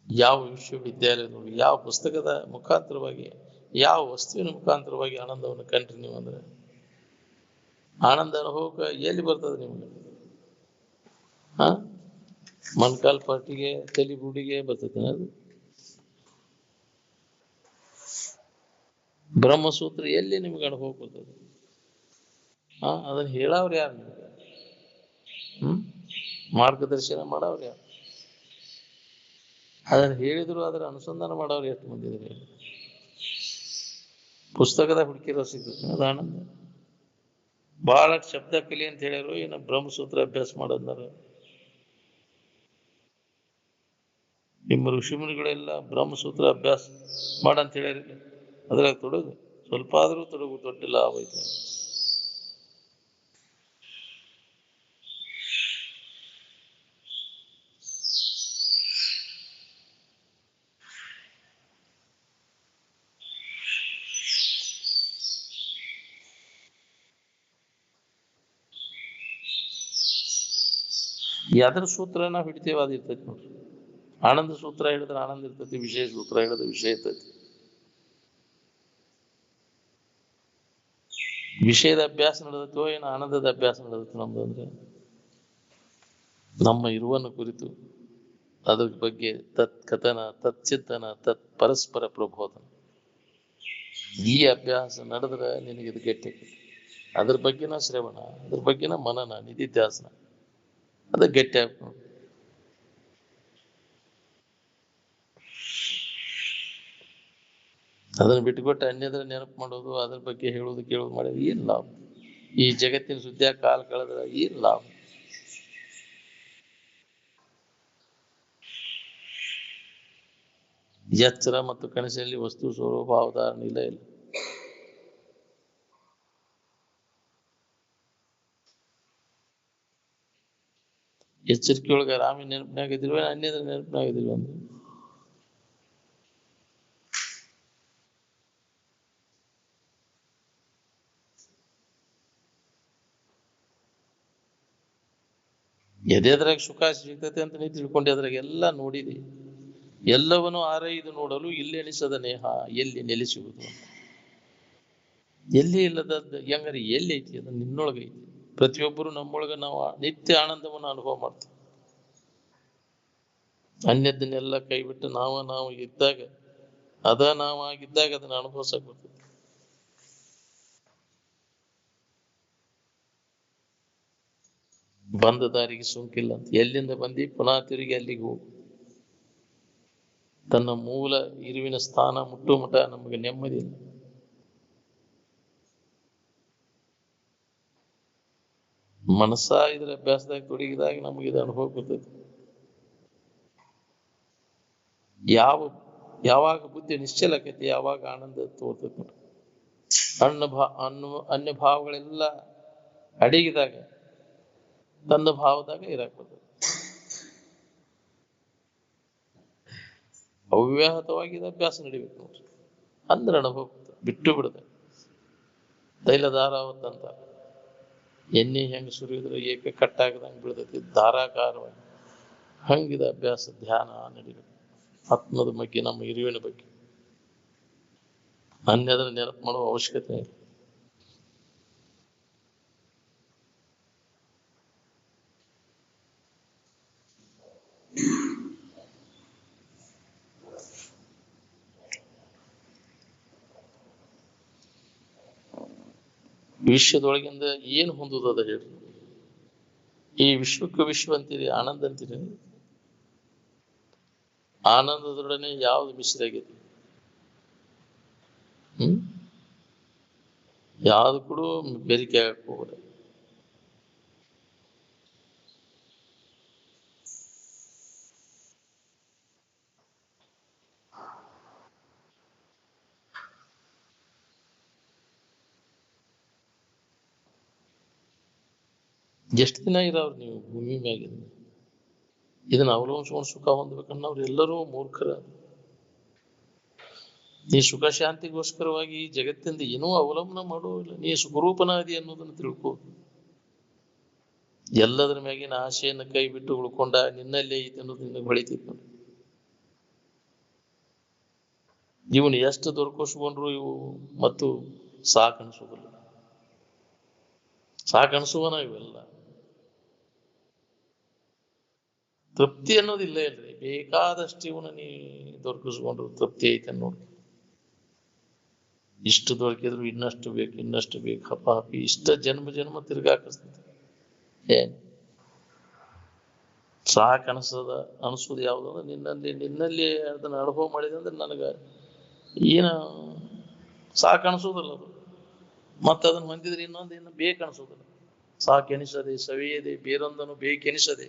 ಯಾವ ವಿಶ್ವವಿದ್ಯಾಲಯದೊಳಗೆ ಯಾವ ಪುಸ್ತಕದ ಮುಖಾಂತರವಾಗಿ ಯಾವ ವಸ್ತುವಿನ ಮುಖಾಂತರವಾಗಿ ಆನಂದವನ್ನು ಕಂಡ್ರಿ ನೀವು ಅಂದ್ರೆ ಆನಂದ ಅನುಭವಕ್ಕೆ ಎಲ್ಲಿ ಬರ್ತದೆ ನಿಮ್ಗೆ? ಮೊಣಕಾಲ್ ಪಾಟಿಗೆ ತಲೆ ಬುಡಿಗೆ ಬರ್ತೈತೆ ಅದು. ಬ್ರಹ್ಮಸೂತ್ರ ಎಲ್ಲಿ ನಿಮ್ಗೆ ಅನುಭವ ಬರ್ತದೆ? ಅದನ್ನ ಹೇಳವ್ರು ಯಾರು ನಿಮ್ಗೆ? ಮಾರ್ಗದರ್ಶನ ಮಾಡವ್ರು ಯಾರು? ಅದನ್ನ ಹೇಳಿದ್ರು ಅದರ ಅನುಸಂಧಾನ ಮಾಡೋರು ಎಷ್ಟು ಮಂದಿ ಇದ್ದಾರೆ? ಪುಸ್ತಕದಾಗ ಹುಡುಕಿರೋ ಸಿಗ್ತದೆ ಅದು ಆನಂದ. ಬಹಳ ಶಬ್ದ ಕಲಿ ಅಂತ ಹೇಳ್ಯಾರು, ಏನ ಬ್ರಹ್ಮಸೂತ್ರ ಅಭ್ಯಾಸ ಮಾಡೋದ್ನಾರ. ನಿಮ್ಮ ಋಷಿಮುನಿಗಳೆಲ್ಲ ಬ್ರಹ್ಮಸೂತ್ರ ಅಭ್ಯಾಸ ಮಾಡಂತ ಹೇಳ್ಯಾರಿಲ್ಲ, ಅದ್ರಾಗ ತೊಡಗು, ಸ್ವಲ್ಪ ಆದ್ರೂ ತೊಡಗು, ದೊಡ್ಡ ಲಾಭ ಐತೆ. ಯಾವ್ದ್ರ ಸೂತ್ರ ನಾವು ಹಿಡಿತೇವೆ ಅದು ಇರ್ತೈತಿ ನೋಡ್ರಿ. ಆನಂದ ಸೂತ್ರ ಹೇಳಿದ್ರೆ ಆನಂದ ಇರ್ತೈತಿ, ವಿಷಯ ಸೂತ್ರ ಹೇಳಿದ್ರೆ ವಿಷಯ ಇರ್ತೈತಿ. ವಿಷಯದ ಅಭ್ಯಾಸ ನಡೆದತ್ತೋ ಏನು ಆನಂದದ ಅಭ್ಯಾಸ ನಡೆದತ್ತು ನಮ್ದು ಅಂದ್ರೆ, ನಮ್ಮ ಇರುವನ್ನು ಕುರಿತು ಅದ್ರ ಬಗ್ಗೆ ತತ್ ಕಥನ, ತತ್ ಚಿಂತನ, ತತ್ ಪರಸ್ಪರ ಪ್ರಬೋಧನ, ಈ ಅಭ್ಯಾಸ ನಡೆದ್ರೆ ನಿನಗಿದು ಗಟ್ಟಿ. ಅದ್ರ ಬಗ್ಗೆನ ಶ್ರವಣ, ಅದ್ರ ಬಗ್ಗೆನ ಮನನ, ನಿಧಿಧ್ಯಾಸನ, ಅದ ಗಟ್ಟಿ ಆಗ್ಬೇಕು. ಅದನ್ನ ಬಿಟ್ಟುಕೊಟ್ಟು ಅನ್ಯದ್ರ ನೆನಪು ಮಾಡೋದು, ಅದ್ರ ಬಗ್ಗೆ ಹೇಳೋದು ಕೇಳೋದು ಮಾಡಿದ್ರೆ ಏನ್ ಲಾಭ? ಈ ಜಗತ್ತಿನ ಸುದ್ದಿಯಾಗ ಕಾಲ ಕಳೆದ್ರೆ ಏನ್ ಲಾಭ? ಎಚ್ಚರ ಮತ್ತು ಕನಸಿನಲ್ಲಿ ವಸ್ತು ಸ್ವರೂಪಾವಧಾರಣ ಇಲ್ಲ. ಎಚ್ಚರಿಕೆ ಒಳಗ ರಾಮಿ ನೆನಪಿನಾಗಿದ್ದಿಲ್ವ, ಅನ್ಯದ್ರ ನೆನಪಿನಾಗಿದ್ದಿಲ್ವ ಅಂದ್ರೆ ಎದೆದ್ರಾಗ ಸುಖ ಸಿಗ್ತೈತೆ ಅಂತ ನೀ ತಿಳ್ಕೊಂಡೆ, ಅದ್ರಾಗ ಎಲ್ಲ ನೋಡಿದಿ. ಎಲ್ಲವನ್ನೂ ಆರೈದು ನೋಡಲು ಇಲ್ಲಿ ಎಣಿಸದ ನೇಹ ಎಲ್ಲಿ ನೆಲೆಸುವುದು? ಎಲ್ಲಿ ಇಲ್ಲದದ್ದು ಹೆಂಗಾರೆ ಎಲ್ಲಿ ಐತಿ? ಅದು ನಿನ್ನೊಳಗೆ ಐತಿ. ಪ್ರತಿಯೊಬ್ಬರು ನಮ್ಮೊಳಗ ನಾವು ನಿತ್ಯ ಆನಂದವನ್ನು ಅನುಭವ ಮಾಡ್ತೀವಿ. ಅನ್ಯದನ್ನೆಲ್ಲ ಕೈ ಬಿಟ್ಟು ನಾವು ಇದ್ದಾಗ, ನಾವಾಗಿದ್ದಾಗ ಅದನ್ನ ಅನುಭವಿಸಕ್ ಬರ್ತದೆ. ಬಂದ ದಾರಿಗೆ ಸೋಂಕಿಲ್ಲ ಅಂತ. ಎಲ್ಲಿಂದ ಬಂದಿ ಪುನಃ ತಿರುಗಿ ಅಲ್ಲಿಗೆ ಹೋಗು. ತನ್ನ ಮೂಲ ಇರುವಿನ ಸ್ಥಾನ ಮುಟ್ಟು ಮಠ ನಮಗೆ ನೆಮ್ಮದಿ ಇಲ್ಲ. ಮನಸ್ಸ ಇದ್ರ ಅಭ್ಯಾಸದಾಗ ತೊಡಗಿದಾಗ ನಮಗಿದು ಅನುಭವ ಬರ್ತೈತಿ. ಯಾವಾಗ ಬುದ್ಧಿ ನಿಶ್ಚಲ ಆಕೈತಿ, ಯಾವಾಗ ಆನಂದ ತೋರ್ತೈತಿ. ಅನ್ಯ ಭಾವಗಳೆಲ್ಲ ಅಡಗಿದಾಗ ತನ್ನ ಭಾವದಾಗ ಇರಾಕ್ ಬರ್ತದೆ. ಅವ್ಯಾಹತವಾಗಿ ಅಭ್ಯಾಸ ನಡಿಬೇಕು ನೋಡ್ರಿ, ಅಂದ್ರೆ ಅನುಭವ ಬಿಟ್ಟು ಬಿಡದೆ. ತೈಲಧಾರಾವತ್ ಅಂತ ಎಣ್ಣೆ ಹೆಂಗ್ ಸುರಿಯುದ್ರೆ ಏಕ ಕಟ್ಟಾಗದಂಗೆ ಬಿಡ್ತೈತಿ ಧಾರಾಕಾರವಾಗಿ, ಹಂಗಿದ ಅಭ್ಯಾಸ ಧ್ಯಾನ ನಡಿಬೇಕು. ಆತ್ಮದ ಬಗ್ಗೆ, ನಮ್ಮ ಇರುವಿನ ಬಗ್ಗೆ ಅನ್ಯದ್ರ ನೆನಪು ಮಾಡುವ ಅವಶ್ಯಕತೆ ಇಲ್ಲ. ವಿಶ್ವದೊಳಗಿಂದ ಏನು ಹೊಂದುದ ಹೇಳ್ರಿ? ಈ ವಿಶ್ವಕ್ಕೆ ವಿಶ್ವ ಅಂತೀರಿ, ಆನಂದ ಅಂತೀರಿ. ಆನಂದದೊಡನೆ ಯಾವ್ದು ಮಿಶ್ರ ಆಗೈತಿ? ಯಾವ್ದು ಕೂಡ ಬೆರಿಕೆ ಆಗಕ್ ಹೋಗ್ರೆ. ಎಷ್ಟು ದಿನ ಇರವ್ರು ನೀವು ಭೂಮಿ ಮ್ಯಾಗಿಂದ? ಇದನ್ನ ಅವಲಂಬಿಸ್ಕೊಂಡು ಸುಖ ಹೊಂದ್ಬೇಕನ್ನೋರು ಎಲ್ಲರೂ ಮೂರ್ಖರ. ನೀ ಸುಖ ಶಾಂತಿಗೋಸ್ಕರವಾಗಿ ಈ ಜಗತ್ತಿಂದ ಏನೂ ಅವಲಂಬನ ಮಾಡೋಲ್ಲ. ನೀ ಸುಖರೂಪನಾದಿ ಅನ್ನೋದನ್ನ ತಿಳ್ಕೊ. ಎಲ್ಲದ್ರ ಮ್ಯಾಗಿನ ಆಶೆಯನ್ನು ಕೈ ಬಿಟ್ಟು ಉಳ್ಕೊಂಡ ನಿನ್ನಲ್ಲೇ ಐತಿ ಅನ್ನೋದು ನಿನಗೆ ಹೊಳಿತೈತಿ ನೋಡಿ. ಇವನು ಎಷ್ಟು ದೊರಕಿಸ್ಕೊಂಡ್ರು ಇವು ಮತ್ತು ಸಾಕಣಿಸೋದಿಲ್ಲ. ಸಾಕಣಿಸುವನ ಇವೆಲ್ಲ ತೃಪ್ತಿ ಅನ್ನೋದಿಲ್ಲ ಇಲ್ರಿ. ಬೇಕಾದಷ್ಟು ಇವನು ನೀ ದೊರಕಿಸ್ಕೊಂಡ್ರು ತೃಪ್ತಿ ಐತೆ ನೋಡಿ. ಇಷ್ಟು ದೊರಕಿದ್ರು ಇನ್ನಷ್ಟು ಬೇಕು, ಇನ್ನಷ್ಟು ಬೇಕು, ಹಪ್ಪ ಹಪ್ಪಿ ಇಷ್ಟ ಜನ್ಮ ಜನ್ಮ ತಿರ್ಗಾಕಿಸ್ತದೆ. ಏನ್ ಸಾಕು ಅನಿಸೋದು ಯಾವ್ದಂದ್ರೆ ನಿನ್ನಲ್ಲಿ ಅದನ್ನ ಅನುಭವ ಮಾಡಿದೆ ಅಂದ್ರೆ ನನಗ ಏನು ಸಾಕು ಅನಿಸೋದಿಲ್ಲ ಅದು. ಮತ್ತೆ ಅದನ್ನ ಹೊಂದಿದ್ರೆ ಇನ್ನು ಬೇಕು ಅನಿಸೋದಿಲ್ಲ. ಸಾಕೆನಿಸದೆ ಸವಿಯದೆ ಬೇರೊಂದನ್ನು ಬೇಕೆನಿಸದೆ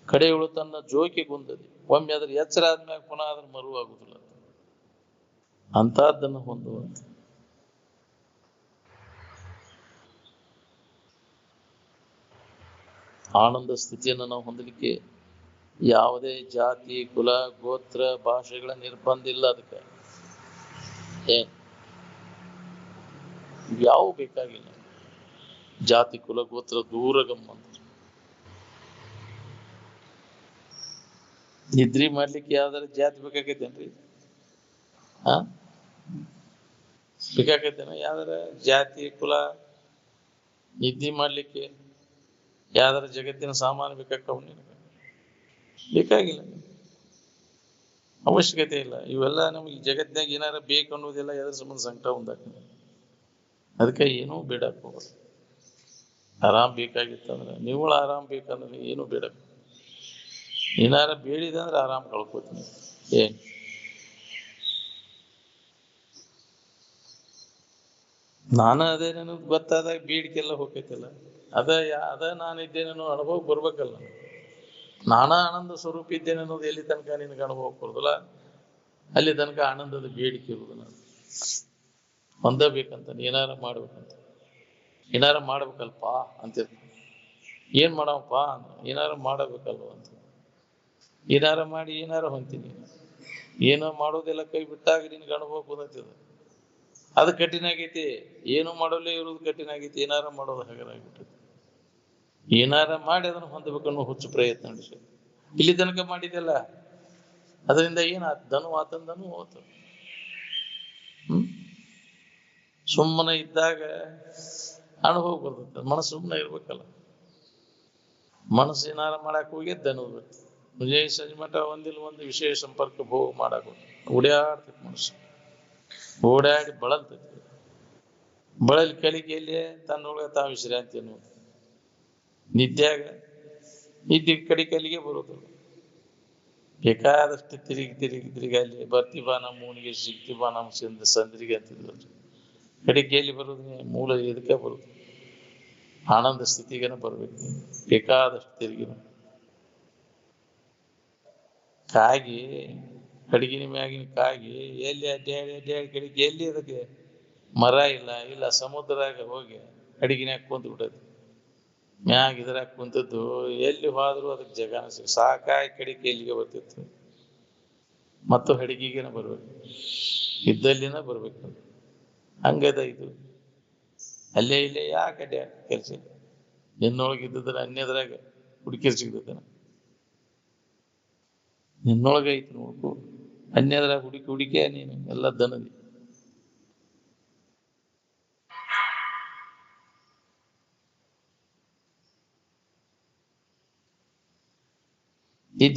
ಕಡೆಯವಳು ತನ್ನ ಜೋಕೆ ಗುಂದದೆ ಒಮ್ಮೆ ಅದ್ರ ಎಚ್ಚರ ಆದ್ಮ್ಯಾಗ ಪುನಃ ಅದ್ರ ಮರುವಾಗುದಿಲ್ಲ. ಅಂತಹದ್ದನ್ನು ಹೊಂದುವಂತ ಆನಂದ ಸ್ಥಿತಿಯನ್ನು ನಾವು ಹೊಂದಲಿಕ್ಕೆ ಯಾವುದೇ ಜಾತಿ ಕುಲ ಗೋತ್ರ ಭಾಷೆಗಳ ನಿರ್ಬಂಧ ಇಲ್ಲ. ಅದಕ್ಕೆ ಯಾವ ಬೇಕಾಗಿಲ್ಲ. ಜಾತಿ ಕುಲ ಗೋತ್ರ ದೂರಗಮ್ಮ. ನಿದ್ರಿ ಮಾಡ್ಲಿಕ್ಕೆ ಯಾವ್ದಾರ ಜಾತಿ ಬೇಕಾಗೈತೇನ್ರಿ? ಬೇಕಾಗೈತೇನ? ಯಾವ್ದಾರ ಜಾತಿ ಕುಲ ನಿದ್ರಿ ಮಾಡ್ಲಿಕ್ಕೆ ಯಾವ್ದಾರ ಜಗತ್ತಿನ ಸಾಮಾನು ಬೇಕಾಗ್ತಾವ? ಬೇಕಾಗಿಲ್ಲ, ಅವಶ್ಯಕತೆ ಇಲ್ಲ. ಇವೆಲ್ಲ ನಮ್ಗೆ ಜಗತ್ತಿನಾಗ ಏನಾರ ಬೇಕು ಅನ್ನೋದಿಲ್ಲ. ಎದ್ರ ಸಂಬಂಧ ಸಂಕಟ ಉಂಟಾಗ ಅದಕ್ಕೆ ಏನೂ ಬೇಡಕ್ ಹೋಗೋದು. ಆರಾಮ್ ಬೇಕಾಗಿತ್ತಂದ್ರೆ ನಿವ್ಳ ಆರಾಮ್ ಬೇಕಂದ್ರೆ ಏನು ಬೇಡ. ಏನಾರ ಬೇಡಿದಂದ್ರೆ ಆರಾಮ್ ಕಳ್ಕೊತೀನಿ. ಏನ್ ನಾನು ಅದೇ ನನಗೆ ಗೊತ್ತಾದಾಗ ಬೇಡಿಕೆಲ್ಲ ಹೋಗ್ತೈತಿಲ್ಲ. ಅದ ನಾನಿದ್ದೇನೇನೋ ಅನುಭವ ಬರ್ಬೇಕಲ್ಲ. ನಾನಾ ಆನಂದ ಸ್ವರೂಪ ಇದ್ದೇನೆ ಅನ್ನೋದು ಎಲ್ಲಿ ತನಕ ನಿನಗೆ ಅನುಭವ ಕೊಡುದಿಲ್ಲ ಅಲ್ಲಿ ತನಕ ಆನಂದದ ಬೇಡಿಕೆ ಇರುವುದು. ನಾನು ಹೊಂದಬೇಕಂತ ಏನಾರ ಮಾಡ್ಬೇಕಂತ ಏನಾರ ಮಾಡ್ಬೇಕಲ್ಪ ಅಂತಿರ್ತ. ಏನ್ ಮಾಡವಪ್ಪ ಏನಾರ ಮಾಡಬೇಕಲ್ವ ಅಂತ ಏನಾರ ಮಾಡಿ ಏನಾರ ಹೊಂತೀನಿ. ಏನೋ ಮಾಡೋದೆಲ್ಲ ಕೈ ಬಿಟ್ಟಾಗ ನಿನ್ಗೆ ಅನುಭವ ಬಂದೈತದ. ಅದು ಕಠಿಣ ಆಗೈತಿ. ಏನು ಮಾಡೋಲ್ಲೇ ಇರೋದು ಕಠಿಣ ಆಗೈತಿ. ಏನಾರ ಮಾಡೋದು ಹಗರಾಗ್ಬಿಟ್ಟೈತಿ. ಏನಾರ ಮಾಡಿ ಅದನ್ನು ಹೊಂದಬೇಕನ್ನೋ ಹುಚ್ಚು ಪ್ರಯತ್ನ ನಡೆಸ. ಇಲ್ಲಿ ತನಕ ಮಾಡಿದೆಲ್ಲ ಅದರಿಂದ ಏನಾತ್? ಧನು ಆತಂದನು ಹೋತು. ಸುಮ್ಮನೆ ಇದ್ದಾಗ ಅನುಭವ ಬರ್ತದೆ. ಮನಸ್ಸು ಸುಮ್ಮನೆ ಇರ್ಬೇಕಲ್ಲ. ಮನಸ್ಸು ಏನಾರ ಮಾಡಕ್ ಹೋಗಿ ಧನು ಬರ್ತದೆ. ಮುಂಜಾನೆ ಸಂಜೆ ಮಠ ಒಂದಿಲ್ಲ ಒಂದು ವಿಷಯ ಸಂಪರ್ಕ ಭೋಗ ಮಾಡಕ್ ಓಡಾಡ್ತೈತಿ. ಮನಸ್ಸು ಓಡಾಡಿ ಬಳಲ್ತೈತಿ. ಬಳಲಿ ಕಲಿಕೆಯಲ್ಲಿ ತನ್ನೊಳಗೆ ತಾ ವಿಶ್ರಾಂತಿ ಅನ್ನೋದು. ನಿದ್ಯಾಗ ನಿದ್ದೆ ಕಲಿಗೆ ಬರೋದು. ಬೇಕಾದಷ್ಟು ತಿರುಗಿ ಅಲ್ಲಿ ಬರ್ತಿಬಾ ನಮ್ಮ ಮೂನಿಗೆ ಸಿಗ್ತಿಬಾ ನಮ್ಮ ಸಂದ್ರಿಗೆ ಅಂತಿದ್ರು. ಕಡಿಕೆಯಲ್ಲಿ ಬರೋದು ಮೂಲ ಇದಕ್ಕೆ ಬರೋದು. ಆನಂದ ಸ್ಥಿತಿಗೇನ ಬರ್ಬೇಕು. ಬೇಕಾದಷ್ಟು ತಿರುಗಿ ಕಾಗಿ ಕಡಿಗಿನ ಮ್ಯಾಗಿನ ಕಾಗಿ ಎಲ್ಲಿ ಅಡ್ಡಾಡಿ ಕಡಿಗೆ ಎಲ್ಲಿ ಅದಕ್ಕೆ ಮರ ಇಲ್ಲ ಸಮುದ್ರಾಗ ಹೋಗಿ ಅಡಿಗಿನ್ಯಾಗ ಕುಂತ ಬಿಟ್ಟದ. ಮ್ಯಾಗ ಇದ್ರಾಗ ಕುಂತದ್ದು ಎಲ್ಲಿ ಹೋದ್ರು ಅದಕ್ಕೆ ಜಗಾನ ಸಾಕಾಗಿ ಕಡಿಕೆ ಎಲ್ಲಿಗೆ ಬರ್ತಿತ್ತು. ಮತ್ತು ಅಡಿಗೆಗೇನ ಬರ್ಬೇಕು. ಇದ್ದಲ್ಲಿನ ಬರ್ಬೇಕು. ಹಂಗದ ಇದು. ಅಲ್ಲೇ ಇಲ್ಲೇ ಯಾಕೆ ಅಡ್ಡ ಕೆಲಸ? ನಿನ್ನೊಳಗೆ ಇದ್ದದ್ರ ಅನ್ಯದ್ರಾಗ ಹುಡುಕಿ ಸಿಗ್ತದ. ನಿನ್ನೊಳಗ ಐತಿ ನೋಡ್ಕೊ. ಅನ್ಯದ್ರಾಗ ಹುಡುಕಿ ನೀನು ಎಲ್ಲ ದನದಿ.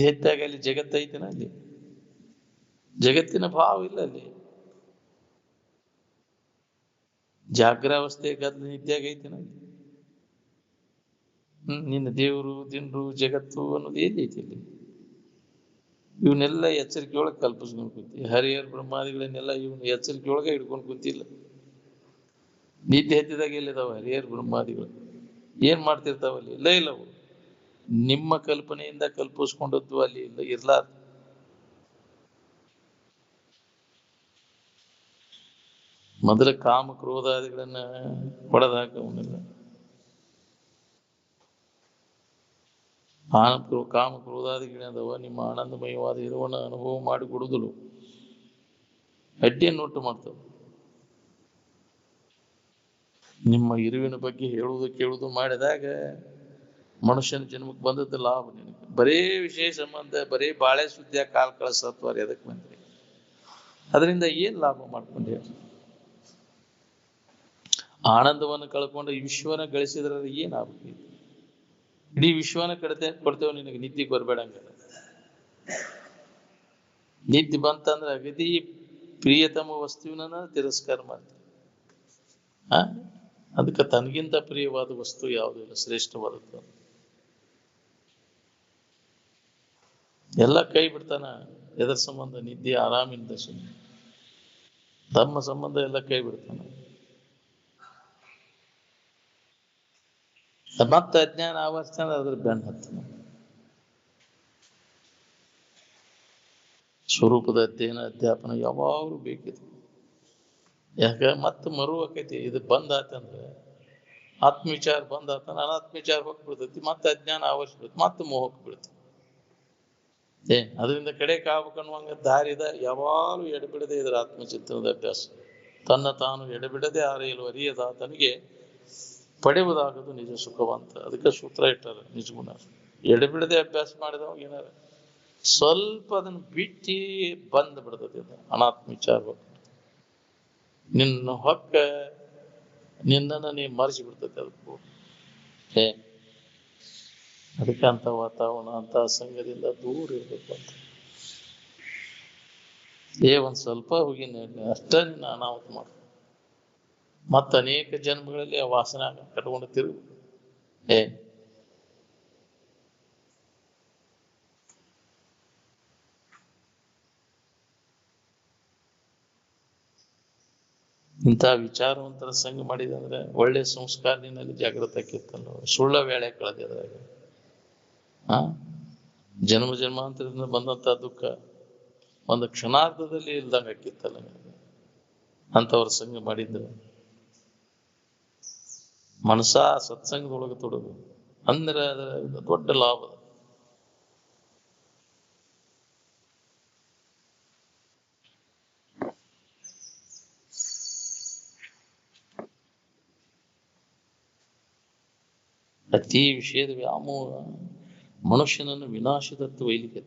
ಹೆಚ್ಚಾಗ ಅಲ್ಲಿ ಜಗತ್ತೈತನ? ಅಲ್ಲಿ ಜಗತ್ತಿನ ಭಾವ ಇಲ್ಲ. ಅಲ್ಲಿ ಜಾಗ್ರಾವಸ್ಥೆ ಗದ್ಲು ನಿದ್ಯಾಗ ಐತನ? ನಿನ್ನ ದೇವರು ದಿನರು ಜಗತ್ತು ಅನ್ನೋದು ಎಲ್ಲಿ ಐತಿ? ಅಲ್ಲಿ ಇವನ್ನೆಲ್ಲ ಎಚ್ಚರಿಕೆ ಒಳಗೆ ಕಲ್ಪಿಸ್ಕೊಂಡು ಕುಂತಿ. ಹರಿಹರ ಬ್ರಹ್ಮಾದಿಗಳನ್ನೆಲ್ಲ ಇವನು ಎಚ್ಚರಿಕೆ ಒಳಗೆ ಹಿಡ್ಕೊಂಡು ಕುಂತಿಲ್ಲ. ನಿದ್ದೆ ಹತ್ತಿದಾಗ ಎಲ್ಲಿದಾವ ಹರಿಹರ ಬ್ರಹ್ಮಾದಿಗಳು? ಏನ್ ಮಾಡ್ತಿರ್ತಾವಲ್ಲಿ? ಇಲ್ಲ ಅವು ನಿಮ್ಮ ಕಲ್ಪನೆಯಿಂದ ಕಲ್ಪಿಸ್ಕೊಂಡದ್ದು ಅಲ್ಲಿ ಇಲ್ಲ ಇರ್ಲಾರ. ಮೊದಲ ಕಾಮ ಕ್ರೋಧಾದಿಗಳನ್ನ ಹೊಡೆದಾಕ ಅವನ್ನೆಲ್ಲ. ಕಾಮ ಕ್ರೋಧಾದಿಗಳದವ ನಿಮ್ಮ ಆನಂದಮಯವಾದ ಇರುವನ್ನ ಅನುಭವ ಮಾಡಿಕೊಡುವುದಿಲ್ಲ. ಅಡ್ಡಿಯನ್ನುಂಟು ಮಾಡ್ತವೆ. ನಿಮ್ಮ ಇರುವಿನ ಬಗ್ಗೆ ಹೇಳುವುದು ಕೇಳುವುದು ಮಾಡಿದಾಗ ಮನುಷ್ಯನ ಜನ್ಮಕ್ಕೆ ಬಂದದ್ದು ಲಾಭ ನಿನಗೆ. ಬರೇ ವಿಷಯ ಸಂಬಂಧ ಬರೇ ಬಾಳೆ ಸುದ್ದಿಯ ಕಾಲ ಕಳಿಸತ್ವಾರ ಎದಕ್ ಬಂದ್ರಿ? ಅದರಿಂದ ಏನ್ ಲಾಭ ಮಾಡ್ಕೊಂಡ್ರಿ? ಆನಂದವನ್ನು ಕಳ್ಕೊಂಡು ವಿಶ್ವನ ಗಳಿಸಿದ್ರ ಏನ್ ಆಗ್ಬೇಕು? ಇಡೀ ವಿಶ್ವನ ಕೊಡ್ತೇವೆ ನಿನಗೆ ನಿದ್ದೆ ಬರ್ಬೇಡಂಗ. ನಿದ್ದೆ ಬಂತಂದ್ರೆ ಅಗದಿ ಪ್ರಿಯತಮ ವಸ್ತುವಿನ ತಿರಸ್ಕಾರ ಮಾಡ್ತೀವಿ. ಅದಕ್ಕೆ ತನಗಿಂತ ಪ್ರಿಯವಾದ ವಸ್ತು ಯಾವುದೂ ಇಲ್ಲ, ಶ್ರೇಷ್ಠವಾದದ್ದು. ಎಲ್ಲ ಕೈ ಬಿಡ್ತಾನ. ಎದರ ಸಂಬಂಧ? ನಿದ್ದೆ ಆರಾಮಿಂದ ಸುಮ್ಮನೆ ತಮ್ಮ ಸಂಬಂಧ ಎಲ್ಲ ಕೈ ಬಿಡ್ತಾನ. ಮತ್ತೆ ಅಜ್ಞಾನ ಆವರ್ತನ ಅದ್ರ ಬೆನ್ನ ಹತ್ತನ. ಸ್ವರೂಪದ ಅಧ್ಯಯನ ಅಧ್ಯಾಪನ ಯಾವಾಗಲೂ ಬೇಕಿದೆ. ಯಾಕ ಮತ್ತೆ ಮರು ಆಕೈತಿ. ಇದು ಬಂದಾತಂದ್ರೆ ಆತ್ಮವಿಚಾರ ಬಂದಾತಂದ್ರೆ ಅನಾತ್ಮವಿಚಾರ ಹೋಗ್ಬಿಡ್ತೈತಿ. ಮತ್ತೆ ಅಜ್ಞಾನ ಆವರಿಸ್ಬಿಡ್ತು, ಮತ್ತೆ ಮೋಹಕ್ಕೆ ಬೀಳ್ತೈತಿ. ಅದರಿಂದ ಕಡೆ ಕಾವಕನ್ನುವಂಗ ದಾರಿದ ಯಾವಾಗಲೂ ಎಡಬಿಡದೆ ಇದರ ಆತ್ಮಚಿಂತನದ ಅಭ್ಯಾಸ. ತನ್ನ ತಾನು ಎಡಬಿಡದೆ ಆರೆಯಲು ಅರಿಯದಾತನಿಗೆ ಪಡೆಯುವುದಾಗದು ನಿಜ ಸುಖವಂತ. ಅದಕ್ಕೆ ಸೂತ್ರ ಇಟ್ಟಾರ ನಿಜಗುಣ. ಎಡಬಿಡದೆ ಅಭ್ಯಾಸ ಮಾಡಿದವಾಗ ಏನಾರ ಸ್ವಲ್ಪ ಅದನ್ನ ಬಿಟ್ಟಿ ಬಂದ್ ಬಿಡ್ತದೆ. ಅದು ಅನಾತ್ಮ ವಿಚಾರ ನಿನ್ನ ಹೊಕ್ಕ ನಿನ್ನನ್ನು ನೀ ಮರೆಸಿ ಬಿಡ್ತದೆ. ಅದಕ್ಕೂ ಅದಕ್ಕೆ ಅಂತ ವಾತಾವರಣ, ಅಂತ ಸಂಘದಿಂದ ದೂರ ಇರ್ಬೇಕು ಅಂತ. ಒಂದ್ ಸ್ವಲ್ಪ ಹೋಗಿನ ಅಷ್ಟ ನಿನ್ನ ಅನಾಹುತ ಮಾಡ. ಮತ್ತ ಅನೇಕ ಜನ್ಮಗಳಲ್ಲಿ ಆ ವಾಸನೆ ಕಟ್ಕೊಂಡು ತಿರುಗು. ಇಂಥ ವಿಚಾರವಂತರ ಸಂಘ ಮಾಡಿದಂದ್ರೆ ಒಳ್ಳೆ ಸಂಸ್ಕಾರ ನಿನ್ನಲ್ಲಿ ಜಾಗೃತ ಆಕಿತ್ತಲ್ಲ. ಸುಳ್ಳ ವೇಳೆ ಕಳೆದಿದ್ರಾಗ ಜನ್ಮ ಜನ್ಮಾಂತರದಿಂದ ಬಂದಂತ ದುಃಖ ಒಂದು ಕ್ಷಣಾರ್ಧದಲ್ಲಿ ಇಲ್ದಂಗ ಆಕಿತ್ತಲ್ಲ. ಅಂತವ್ರ ಸಂಘ ಮಾಡಿದ್ರು ಮನಸ ಸತ್ಸಂಗದೊಳಗೆ ತೊಡಗು ಅಂದ್ರೆ ಅದರ ದೊಡ್ಡ ಲಾಭ. ಅತಿ ವಿಷಯದ ವ್ಯಾಮೋಹ ಮನುಷ್ಯನನ್ನು ವಿನಾಶದತ್ತ ಒಯ್ಲಿಕ್ಕೆ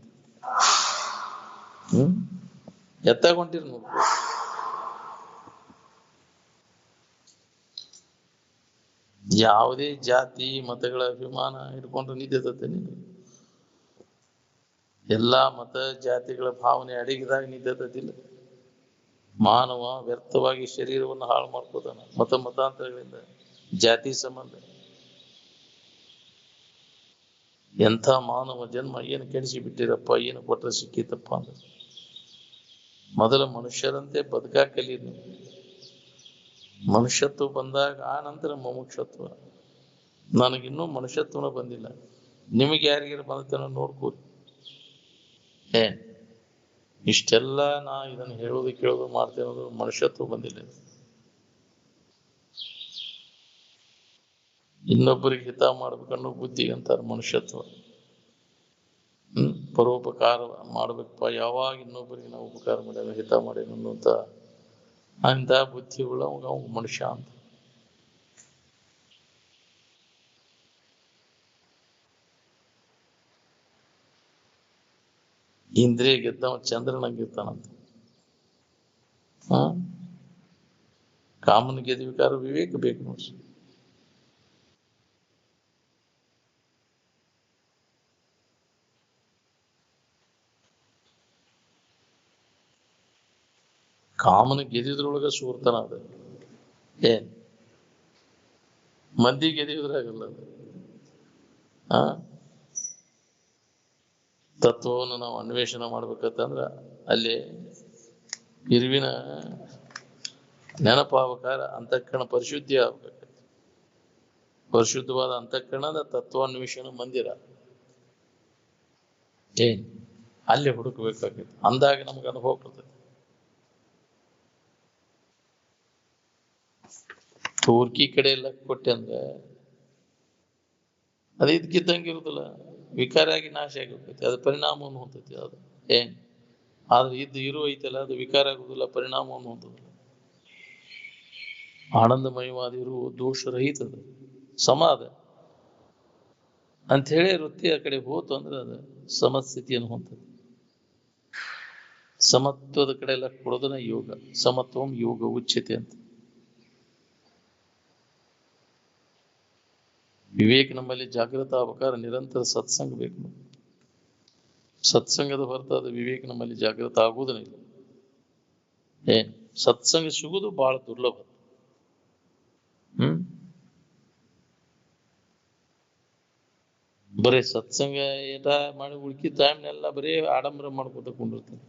ಎತ್ತಾಗೊಂಡಿರ್ ನೋಡ್ಕೊ. ಯಾವುದೇ ಜಾತಿ ಮತಗಳ ಅಭಿಮಾನ ಹಿಡ್ಕೊಂಡು ನಿಂತೈತೆ ನೀನು. ಎಲ್ಲಾ ಮತ ಜಾತಿಗಳ ಭಾವನೆ ಅಡಗಿದಾಗ ನಿಂತೈತಿಲ್ಲ. ಮಾನವ ವ್ಯರ್ಥವಾಗಿ ಶರೀರವನ್ನು ಹಾಳು ಮಾಡ್ಕೋತಾನ ಮತಾಂತರಗಳಿಂದ, ಜಾತಿ ಸಂಬಂಧ. ಎಂಥ ಮಾನವ ಜನ್ಮ ಏನು ಕೆಡಿಸಿ ಬಿಟ್ಟಿರಪ್ಪ, ಏನು ಕೊಟ್ರೆ ಸಿಕ್ಕಿತಪ್ಪ ಅಂದ್ರೆ. ಮೊದಲ ಮನುಷ್ಯರಂತೆ ಬದುಕಾ ಕಲೀರಿ. ಮನುಷ್ಯತ್ವ ಬಂದಾಗ ಆ ನಂತರ ಮುಮುಕ್ಷತ್ವ. ನನಗಿನ್ನೂ ಮನುಷ್ಯತ್ವನ ಬಂದಿಲ್ಲ. ನಿಮಗೆ ಯಾರಿಗಾರ ಬಂದತನ ನೋಡ್ಕೋರಿ. ಇಷ್ಟೆಲ್ಲ ನಾ ಇದನ್ನು ಹೇಳೋದು ಕೇಳೋದು ಮಾಡ್ತೇನೆ ಅನ್ನೋದು ಮನುಷ್ಯತ್ವ ಬಂದಿಲ್ಲ. ಇನ್ನೊಬ್ಬರಿಗೆ ಹಿತ ಮಾಡ್ಬೇಕನ್ನೋ ಬುದ್ಧಿ ಅಂತಾರೆ ಮನುಷ್ಯತ್ವ. ಪರೋಪಕಾರ ಮಾಡ್ಬೇಕಪ್ಪ, ಯಾವಾಗ ಇನ್ನೊಬ್ಬರಿಗೆ ನಾವು ಉಪಕಾರ ಮಾಡ್ಯಾನ ಹಿತ ಮಾಡ್ಯಾನ ಅನ್ನುವಂತ ಅಂತ ಬುದ್ಧಿ ಉಳ್ಳವಾಗ ಅವ ಮನುಷ್ಯ ಅಂತ. ಇಂದ್ರಿಯ ಗೆದ್ದವ ಚಂದ್ರನಂಗಿರ್ತಾನಂತ. ಕಾಮನ ಗೆದ್ವಿಕಾರ ವಿವೇಕ ಬೇಕು ನೋಡಿ. ಕಾಮನ ಗೆದಿದ್ರೊಳಗ ಸೂರ್ತನ ಅದ. ಮಂದಿ ಗೆದಿಯುದ್ರಾಗಲ್ಲ ಅದು. ತತ್ವವನ್ನು ನಾವು ಅನ್ವೇಷಣೆ ಮಾಡ್ಬೇಕಂತಂದ್ರ ಅಲ್ಲಿ ಇರುವಿನ ನೆನಪಾವಕಾರ ಅಂತಃಕರಣ ಪರಿಶುದ್ಧಿ ಆಗ್ಬೇಕು. ಪರಿಶುದ್ಧವಾದ ಅಂತಃಕರಣದ ತತ್ವಾನ್ವೇಷಣ ಮಂದಿರ ಅಲ್ಲಿ ಹುಡುಕಬೇಕಾಗಿತ್ತು. ಅಂದಾಗ ನಮ್ಗೆ ಅನುಭವ ಬರ್ತದೆ. ಟೂರ್ಕಿ ಕಡೆ ಎಲ್ಲ ಕೊಟ್ಟೆ ಅಂದ್ರೆ ಅದು ಇದ್ಕಿದ್ದಂಗೆ ಇರುದಿಲ್ಲ, ವಿಕಾರ ಆಗಿ ನಾಶ ಆಗಿರ್ತೈತಿ. ಅದು ಪರಿಣಾಮವನ್ನು ಹೊಂದೈತಿ. ಅದು ಆದ್ರೆ ಇರು ಐತಲ್ಲ, ಅದು ವಿಕಾರ ಆಗುದಿಲ್ಲ, ಪರಿಣಾಮವನ್ನು ಹೊಂದೋದಿಲ್ಲ. ಆನಂದಮಯವಾದ ಇರು ದೋಷರಹಿತದ ಸಮಾಧ ಅಂತ ಹೇಳಿ ವೃತ್ತಿ ಆ ಕಡೆ ಹೋತು ಅಂದ್ರೆ ಅದು ಸಮಸ್ಥಿತಿಯನ್ನು ಹೊಂದದ. ಸಮತ್ವದ ಕಡೆ ಎಲ್ಲ ಕೊಡೋದನ್ನ ಯೋಗ. ಸಮತ್ವಂ ಯೋಗ ಉಚ್ಯತೆ ಅಂತ. ವಿವೇಕ ನಮ್ಮಲ್ಲಿ ಜಾಗೃತ ಆಗ್ಬೇಕಾದ್ರೆ ನಿರಂತರ ಸತ್ಸಂಗ ಬೇಕು. ಸತ್ಸಂಗದ ಹೊರತಾದ ವಿವೇಕ ನಮ್ಮಲ್ಲಿ ಜಾಗೃತ ಆಗುವುದನೇ ಇಲ್ಲ. ಏನ್ ಸತ್ಸಂಗ ಸಿಗುವುದು ಬಹಳ ದುರ್ಲಭ. ಬರೀ ಸತ್ಸಂಗ ಏಟ ಮಾಡಿ ಉಳ್ಕಿ ಟೈಮ್ನೆಲ್ಲ ಬರೀ ಆಡಂಬರ ಮಾಡ್ಕೊತ ಕುಂಡಿರ್ತೀನಿ.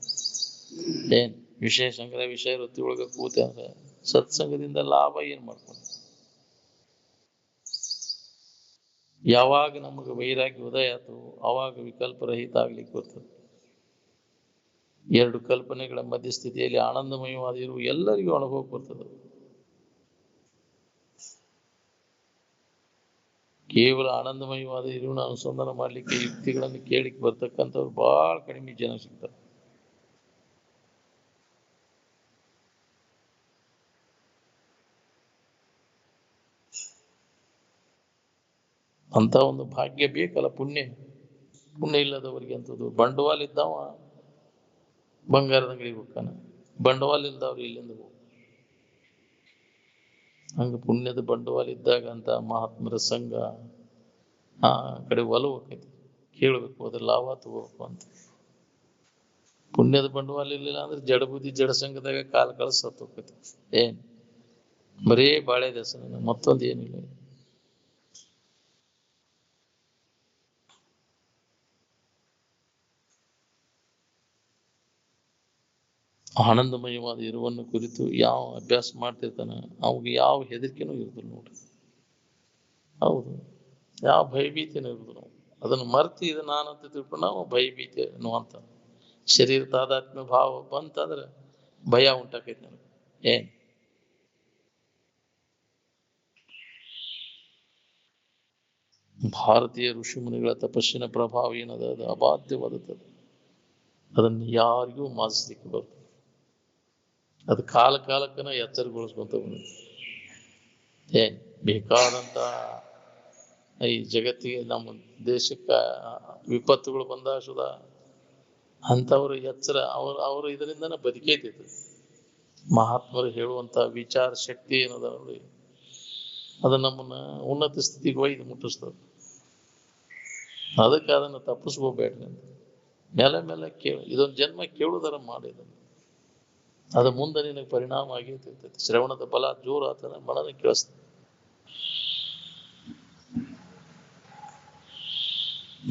ಏನ್ ವಿಷಯ ಸಂಗ್ರಹ ವಿಷಯ ವೃತ್ತಿ ಒಳಗ ಕೂತೆ ಅಂದ್ರೆ ಸತ್ಸಂಗದಿಂದ ಲಾಭ ಏನ್ ಮಾಡ್ಕೊಂಡು? ಯಾವಾಗ ನಮಗೆ ವೈರಾಗ್ಯ ಉದಯ ಆಯ್ತು ಅವಾಗ ವಿಕಲ್ಪರಹಿತ ಆಗ್ಲಿಕ್ಕೆ ಬರ್ತದೆ. ಎರಡು ಕಲ್ಪನೆಗಳ ಮಧ್ಯಸ್ಥಿತಿಯಲ್ಲಿ ಆನಂದಮಯವಾದ ಇರುವ ಎಲ್ಲರಿಗೂ ಅನುಭವ ಬರ್ತದೆ. ಕೇವಲ ಆನಂದಮಯವಾದ ಇರುವನ್ನ ಅನುಸಂಧಾನ ಮಾಡ್ಲಿಕ್ಕೆ ಯುಕ್ತಿಗಳನ್ನು ಕೇಳಿಕ್ ಬರ್ತಕ್ಕಂಥವ್ರು ಬಹಳ ಕಡಿಮೆ ಜನ ಸಿಗ್ತಾರೆ. ಅಂತ ಒಂದು ಭಾಗ್ಯ ಬೇಕಲ್ಲ, ಪುಣ್ಯ ಇಲ್ಲದವರಿಗೆ ಅಂತದ್ದು. ಬಂಡವಾಳ ಇದ್ದಾವ ಬಂಗಾರದ ಅಂಗಡಿಗೆ ಹೋಗ್ತಾನೆ, ಬಂಡವಾಳ ಇಲ್ದವ್ರು ಇಲ್ಲಿಂದ ಹೋಗ. ಹಂಗ ಪುಣ್ಯದ ಬಂಡವಾಳ ಇದ್ದಾಗ ಅಂತ ಮಹಾತ್ಮರ ಸಂಘ ಆ ಕಡೆ ಒಲವು ಹೋಗ್ತೈತಿ, ಕೇಳಬೇಕು, ಅದ್ರ ಲಾಭ ತಗೋಬೇಕು ಅಂತ. ಪುಣ್ಯದ ಬಂಡವಾಳ ಇರ್ಲಿಲ್ಲ ಅಂದ್ರೆ ಜಡ ಬುದ್ಧಿ ಜಡ ಸಂಘದಾಗ ಕಾಲ ಕಳಿಸ್ ಸತ್ತು ಹೋಗ್ತೈತಿ. ಏನ್ ಬರೇ ಬಾಳೆ ದಸನ, ಮತ್ತೊಂದು ಏನಿಲ್ಲ. ಆನಂದಮಯವಾದ ಇರುವನ್ನು ಕುರಿತು ಯಾವ ಅಭ್ಯಾಸ ಮಾಡ್ತಿರ್ತಾನ ಅವಾಗ ಯಾವ ಹೆದರಿಕೆನೂ ಇರುದಿಲ್ಲ ನೋಡ್ರಿ. ಹೌದು, ಯಾವ ಭಯಭೀತಿನೂ ಇರುದಿಲ್ಲ. ಅದನ್ನು ಮರ್ತಿ ಇದು ನಾನಂತ ತಿಳ್ಕೊಂಡು ನಾವು ಭಯಭೀತಿ ಅನ್ನುವಂತ ಶರೀರ ತಾದಾತ್ಮ್ಯ ಭಾವ ಬಂತಂದ್ರೆ ಭಯ ಉಂಟಾಕೈತಿ ನನಗೆ. ಏನ್ ಭಾರತೀಯ ಋಷಿ ಮುನಿಗಳ ತಪಸ್ಸಿನ ಪ್ರಭಾವ ಏನದ, ಅದು ಅಬಾಧ್ಯವಾದದ್ದು. ಅದನ್ನು ಯಾರಿಗೂ ಮಾಜಿಸ್ಲಿಕ್ಕೆ ಬರ್ತದೆ. ಅದು ಕಾಲಕ್ಕನ ಎಚ್ಚರಗೊಳಿಸ್ಕೊಂತ ಬಂದಿದೆ. ಏನ್ ಬೇಕಾದಂತ ಈ ಜಗತ್ತಿಗೆ ನಮ್ಮ ದೇಶಕ್ಕ ವಿಪತ್ತುಗಳು ಬಂದಾಗ ಸುಧಾ ಅಂಥವ್ರು ಎಚ್ಚರ ಅವರು ಇದರಿಂದನೇ ಬದುಕೈತಿತ್ತು. ಮಹಾತ್ಮರು ಹೇಳುವಂತ ವಿಚಾರ ಶಕ್ತಿ ಏನದ ನೋಡಿ, ಅದು ನಮ್ಮನ್ನ ಉನ್ನತ ಸ್ಥಿತಿಗೆ ಒಯ್ದು ಮುಟ್ಟಿಸ್ತದೆ. ಅದಕ್ಕೆ ಅದನ್ನು ತಪ್ಪಿಸ್ಕೋಬೇಡ್ರಿ ಅಂತ ಮೇಲೆ ಇದೊಂದು ಜನ್ಮ ಕೇಳುವುದರ ಮಾಡಿದ ಅದು ಮುಂದೆ ನಿನಗೆ ಪರಿಣಾಮ ಆಗಿರ್ತೈತಿ. ಶ್ರವಣದ ಬಲ ಜೋರು ಆತನ ಮನನ ಕೇಳಿಸ್ತದೆ.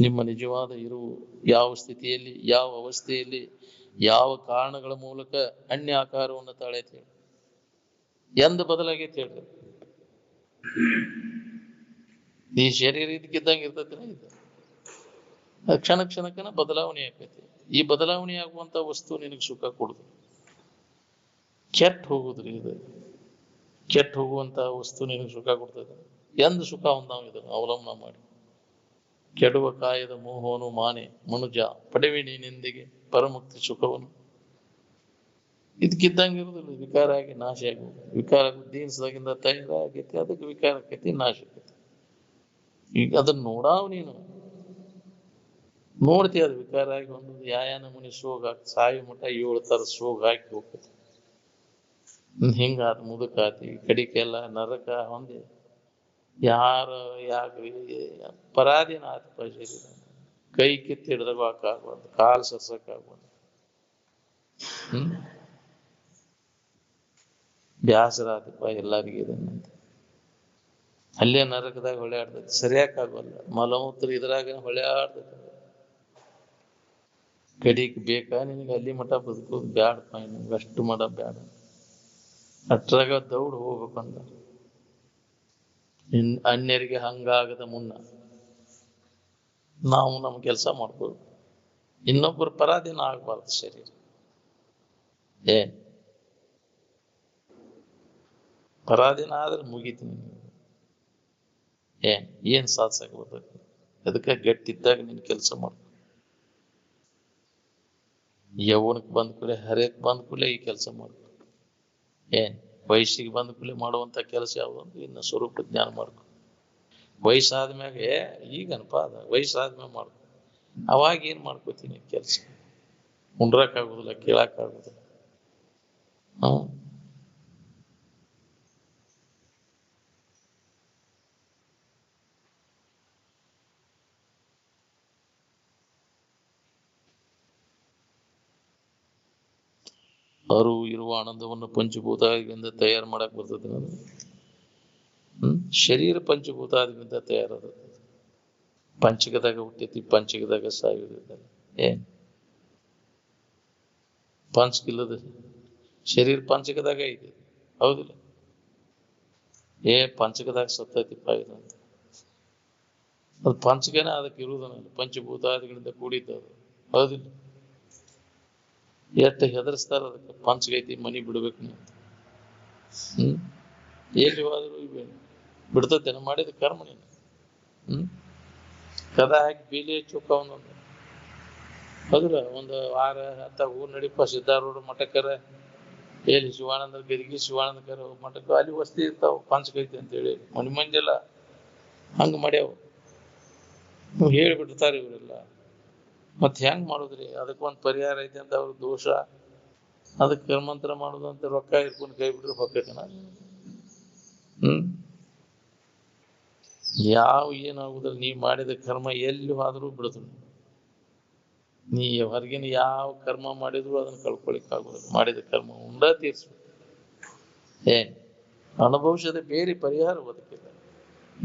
ನಿಮ್ಮ ನಿಜವಾದ ಇರುವು ಯಾವ ಸ್ಥಿತಿಯಲ್ಲಿ, ಯಾವ ಅವಸ್ಥೆಯಲ್ಲಿ, ಯಾವ ಕಾರಣಗಳ ಮೂಲಕ ಅನ್ಯ ಆಕಾರವನ್ನು ತಾಳೈತಿ ಹೇಳಿ, ಎಂದ ಬದಲಾಗೈತಿ ಹೇಳ್ರಿ. ಈ ಶರೀರ ಇದಕ್ಕಿದ್ದಂಗೆ ಇರ್ತೈತಿ, ಇದು ಕ್ಷಣ ಕ್ಷಣಕ್ಕನ ಬದಲಾವಣೆ ಆಕೈತಿ. ಈ ಬದಲಾವಣೆ ಆಗುವಂತ ವಸ್ತು ನಿನಗೆ ಸುಖ ಕೊಡುದು. ಕೆಟ್ಟ ಹೋಗುದ್ರಿ, ಇದು ಕೆಟ್ಟ ಹೋಗುವಂತ ವಸ್ತು ನಿನಗೆ ಸುಖ ಕೊಡ್ತದೆ. ಎಂದ ಸುಖ ಹೊಂದಾವ ಇದನ್ನು ಅವಲಂಬನ ಮಾಡಿ. ಕೆಡುವ ಕಾಯದ ಮೋಹವನ್ನು ಮಾನೆ ಮನುಜ ಪಡೆವಿ ನೀನೆಂದಿಗೆ ಪರಮುಕ್ತಿ ಸುಖವನ್ನು. ಇದಕ್ಕಿದ್ದಂಗೆ ಇರುದಿಲ್ಲ, ವಿಕಾರ ಆಗಿ ನಾಶ ಆಗುವುದು. ವಿಕಾರ ದೀನ್ಸದಾಗಿಂದ ತಯಾರಾಗೈತಿ, ಅದಕ್ಕೆ ವಿಕಾರ ಆಕೈತಿ, ನಾಶ ಆಕೈತಿ. ಈಗ ಅದನ್ನ ನೋಡಾವ್ ನೀನು ನೋಡ್ತೀಯ, ಅದು ವಿಕಾರ ಆಗಿ ಒಂದು ಯಾಯಾನ ಮುನಿ ಸೋಗ ಸಾಯಿ ಮಠ 7 ತರ ಸೋಗ ಹಾಕಿ ಹೋಗ್ತದೆ. ಹಿಂಗಾತ ಮುದುಕಾತಿ ಕಡಿಕೆಲ್ಲ ನರಕ ಹೊಂದಿ ಯಾರು ಯಾಕ್ರಿ ಪರಾಧೀನ ಆತ್ಮ ಶರೀರ. ಕೈ ಕಿತ್ತು ಹಿಡ್ದಕ್ಕಾಗ್ಬಾರ್ದು, ಕಾಲು ಸರ್ಸಕ್ಕಾಗ್ಬಾರ್ದು. ಬ್ಯಾಸರ ಆತಪ್ಪ ಎಲ್ಲರಿಗೂ ಇದನ್ನಂತ ಅಲ್ಲೇ ನರಕದಾಗ ಹೊಳೆಯಾಡ್ತೈತಿ. ಸರಿಯಾಕಾಗಲ್ಲ, ಮಲಮೂತ್ರ ಇದ್ರಾಗ ಹೊಳೆಯಾಡ್ತೈತಿ. ಕಡಿಗೆ ಬೇಕಾ ನಿನಗೆ ಅಲ್ಲಿ ಮಠ ಬದುಕೋದು ಬ್ಯಾಡಪ್ಪ, ನಿಮ್ಗೆ ಅಷ್ಟು ಮಠ ಬ್ಯಾಡ. ಅಷ್ಟ್ರಾಗ ದೌಡ್ ಹೋಗ್ಬೇಕಂದ. ಅನ್ಯರಿಗೆ ಹಂಗಾಗದ ಮುನ್ನ ನಾವು ನಮ್ಮ ಕೆಲಸ ಮಾಡ್ಬೋದು. ಇನ್ನೊಬ್ಬರು ಪರಾಧೀನ ಆಗ್ಬಾರ್ದು ಶರೀರ. ಏನ್ ಪರಾಧೀನ ಆದ್ರೆ ಮುಗಿತೀನಿ. ಏನ್ ಸಾಧಿಸಕ್ ಬರ್ತೈತಿ? ಅದಕ್ಕೆ ಗಟ್ಟಿದ್ದಾಗ ನೀನ್ ಕೆಲಸ ಮಾಡ್ಬೇಕು. ಯೌವನಕ್ಕೆ ಬಂದ ಕೂಡಲೇ ಹರಿಯಕ್ ಬಂದ ಕೂಡಲೇ ಈ ಕೆಲಸ ಮಾಡ್ಬೇಕು. ವಯಸ್ಸಿಗೆ ಬಂದ ಕೂಡಲೇ ಮಾಡುವಂತ ಕೆಲಸ ಯಾವ್ದು? ಇನ್ನು ಸ್ವರೂಪ ಜ್ಞಾನ ಮಾಡ್ಕೊ. ವಯಸ್ಸಾದ್ಮ್ಯಾಗ ಈಗನಪ್ಪ ಅದ ವಯಸ್ಸಾದ್ಮ್ಯಾಗ ಮಾಡ್ಕೊ. ಅವಾಗ ಏನ್ ಮಾಡ್ಕೋತೀನಿ ಕೆಲಸ? ಉಂಡ್ರಕ್ ಆಗುದಿಲ್ಲ, ಕೇಳಕ್ ಆಗುದಿಲ್ಲ. ಅರಿವು ಇರುವ ಆನಂದವನ್ನು ಪಂಚಭೂತಾದಿಗಳಿಂದ ತಯಾರು ಮಾಡಕ್ ಬರ್ತದೆ ಅದು. ಶರೀರ ಪಂಚಭೂತಾದಿಗಳಿಂದ ತಯಾರದ, ಪಂಚಕದಾಗ ಹುಟ್ಟೈತಿ, ಪಂಚಕದಾಗ ಸಾಯುವುದಿಲ್ಲ. ಏನ್ ಪಂಚಕಿಲ್ಲದ ಶರೀರ ಪಂಚಕದಾಗ ಐತಿ, ಹೌದಿಲ್ಲ? ಪಂಚಕದಾಗ ಸತ್ತೈತಿಪ್ಪ ಇದು ಅಂತ. ಅದು ಪಂಚಕನೇ ಅದಕ್ಕೆ ಇರುವುದನ್ನ, ಪಂಚಭೂತಾದಿಗಳಿಂದ ಕೂಡಿದ್ದ ಅದು, ಹೌದಿಲ್ಲ? ಎಷ್ಟು ಹೆದರ್ಸ್ತಾರ ಅದಕ್ಕೆ, ಪಂಚಕೈತಿ ಮನಿ ಬಿಡ್ಬೇಕು ನೀವು. ಎಲ್ಲಿ ಹೋದ್ರು ಬಿಡ್ತೇನೆ ಮಾಡಿದ ಕರ್ಮ ನೀನು. ಕದ ಹಾಕಿ ಬೇಲಿ ಚುಕ್ಕ ಒಂದೊಂದು, ಹೌದಿಲ್ಲ? ಒಂದು ವಾರ ಅಂತ ಊರ್ ನಡಿಪ ಸಿದ್ದಾರೂಢ ಮಠಕ್ಕರ, ಎಲ್ಲಿ ಶಿವಾನಂದ ಗದಿಗಿ ಶಿವಾನಂದಕರ ಮಠಕ್ಕೆ ಅಲ್ಲಿ ವಸ್ತಿ ಇರ್ತಾವ, ಪಂಚಕೈತಿ ಅಂತೇಳಿ ಮನಿ ಮಂದಿಲ್ಲ ಹಂಗ ಮಾಡ್ಯಾವ. ನೀವು ಹೇಳಿಬಿಡ್ತಾರೆ ಇವರೆಲ್ಲ. ಮತ್ತೆ ಹೆಂಗ್ ಮಾಡುದ್ರಿ? ಅದಕ್ಕೊಂದು ಪರಿಹಾರ ಐತೆ ಅಂತ ಅವ್ರ ದೋಷ. ಅದಕ್ಕೆ ಕರ್ಮಂತ್ರ ಮಾಡುದು ಅಂತ ರೊಕ್ಕ ಇರ್ಕೊಂಡು ಕೈ ಬಿಟ್ರೆ ಹೊಕ್ಕೇತನ? ಯಾವ ಏನಾಗುದಿಲ್ಲ. ನೀ ಮಾಡಿದ ಕರ್ಮ ಎಲ್ಲಿ ಹೋದ್ರೂ ಬಿಡುದು. ನೀ ಹೊರಗಿನ ಯಾವ ಕರ್ಮ ಮಾಡಿದ್ರು ಅದನ್ನ ಕಳ್ಕೊಳಿಕ್ ಆಗುದಿಲ್ಲ. ಮಾಡಿದ ಕರ್ಮ ಉಂಡ ತೀರ್ಸ್ಬೇಕು. ಅನುಭವಿಸದೆ ಬೇರೆ ಪರಿಹಾರ ಬದುಕಿಲ್ಲ.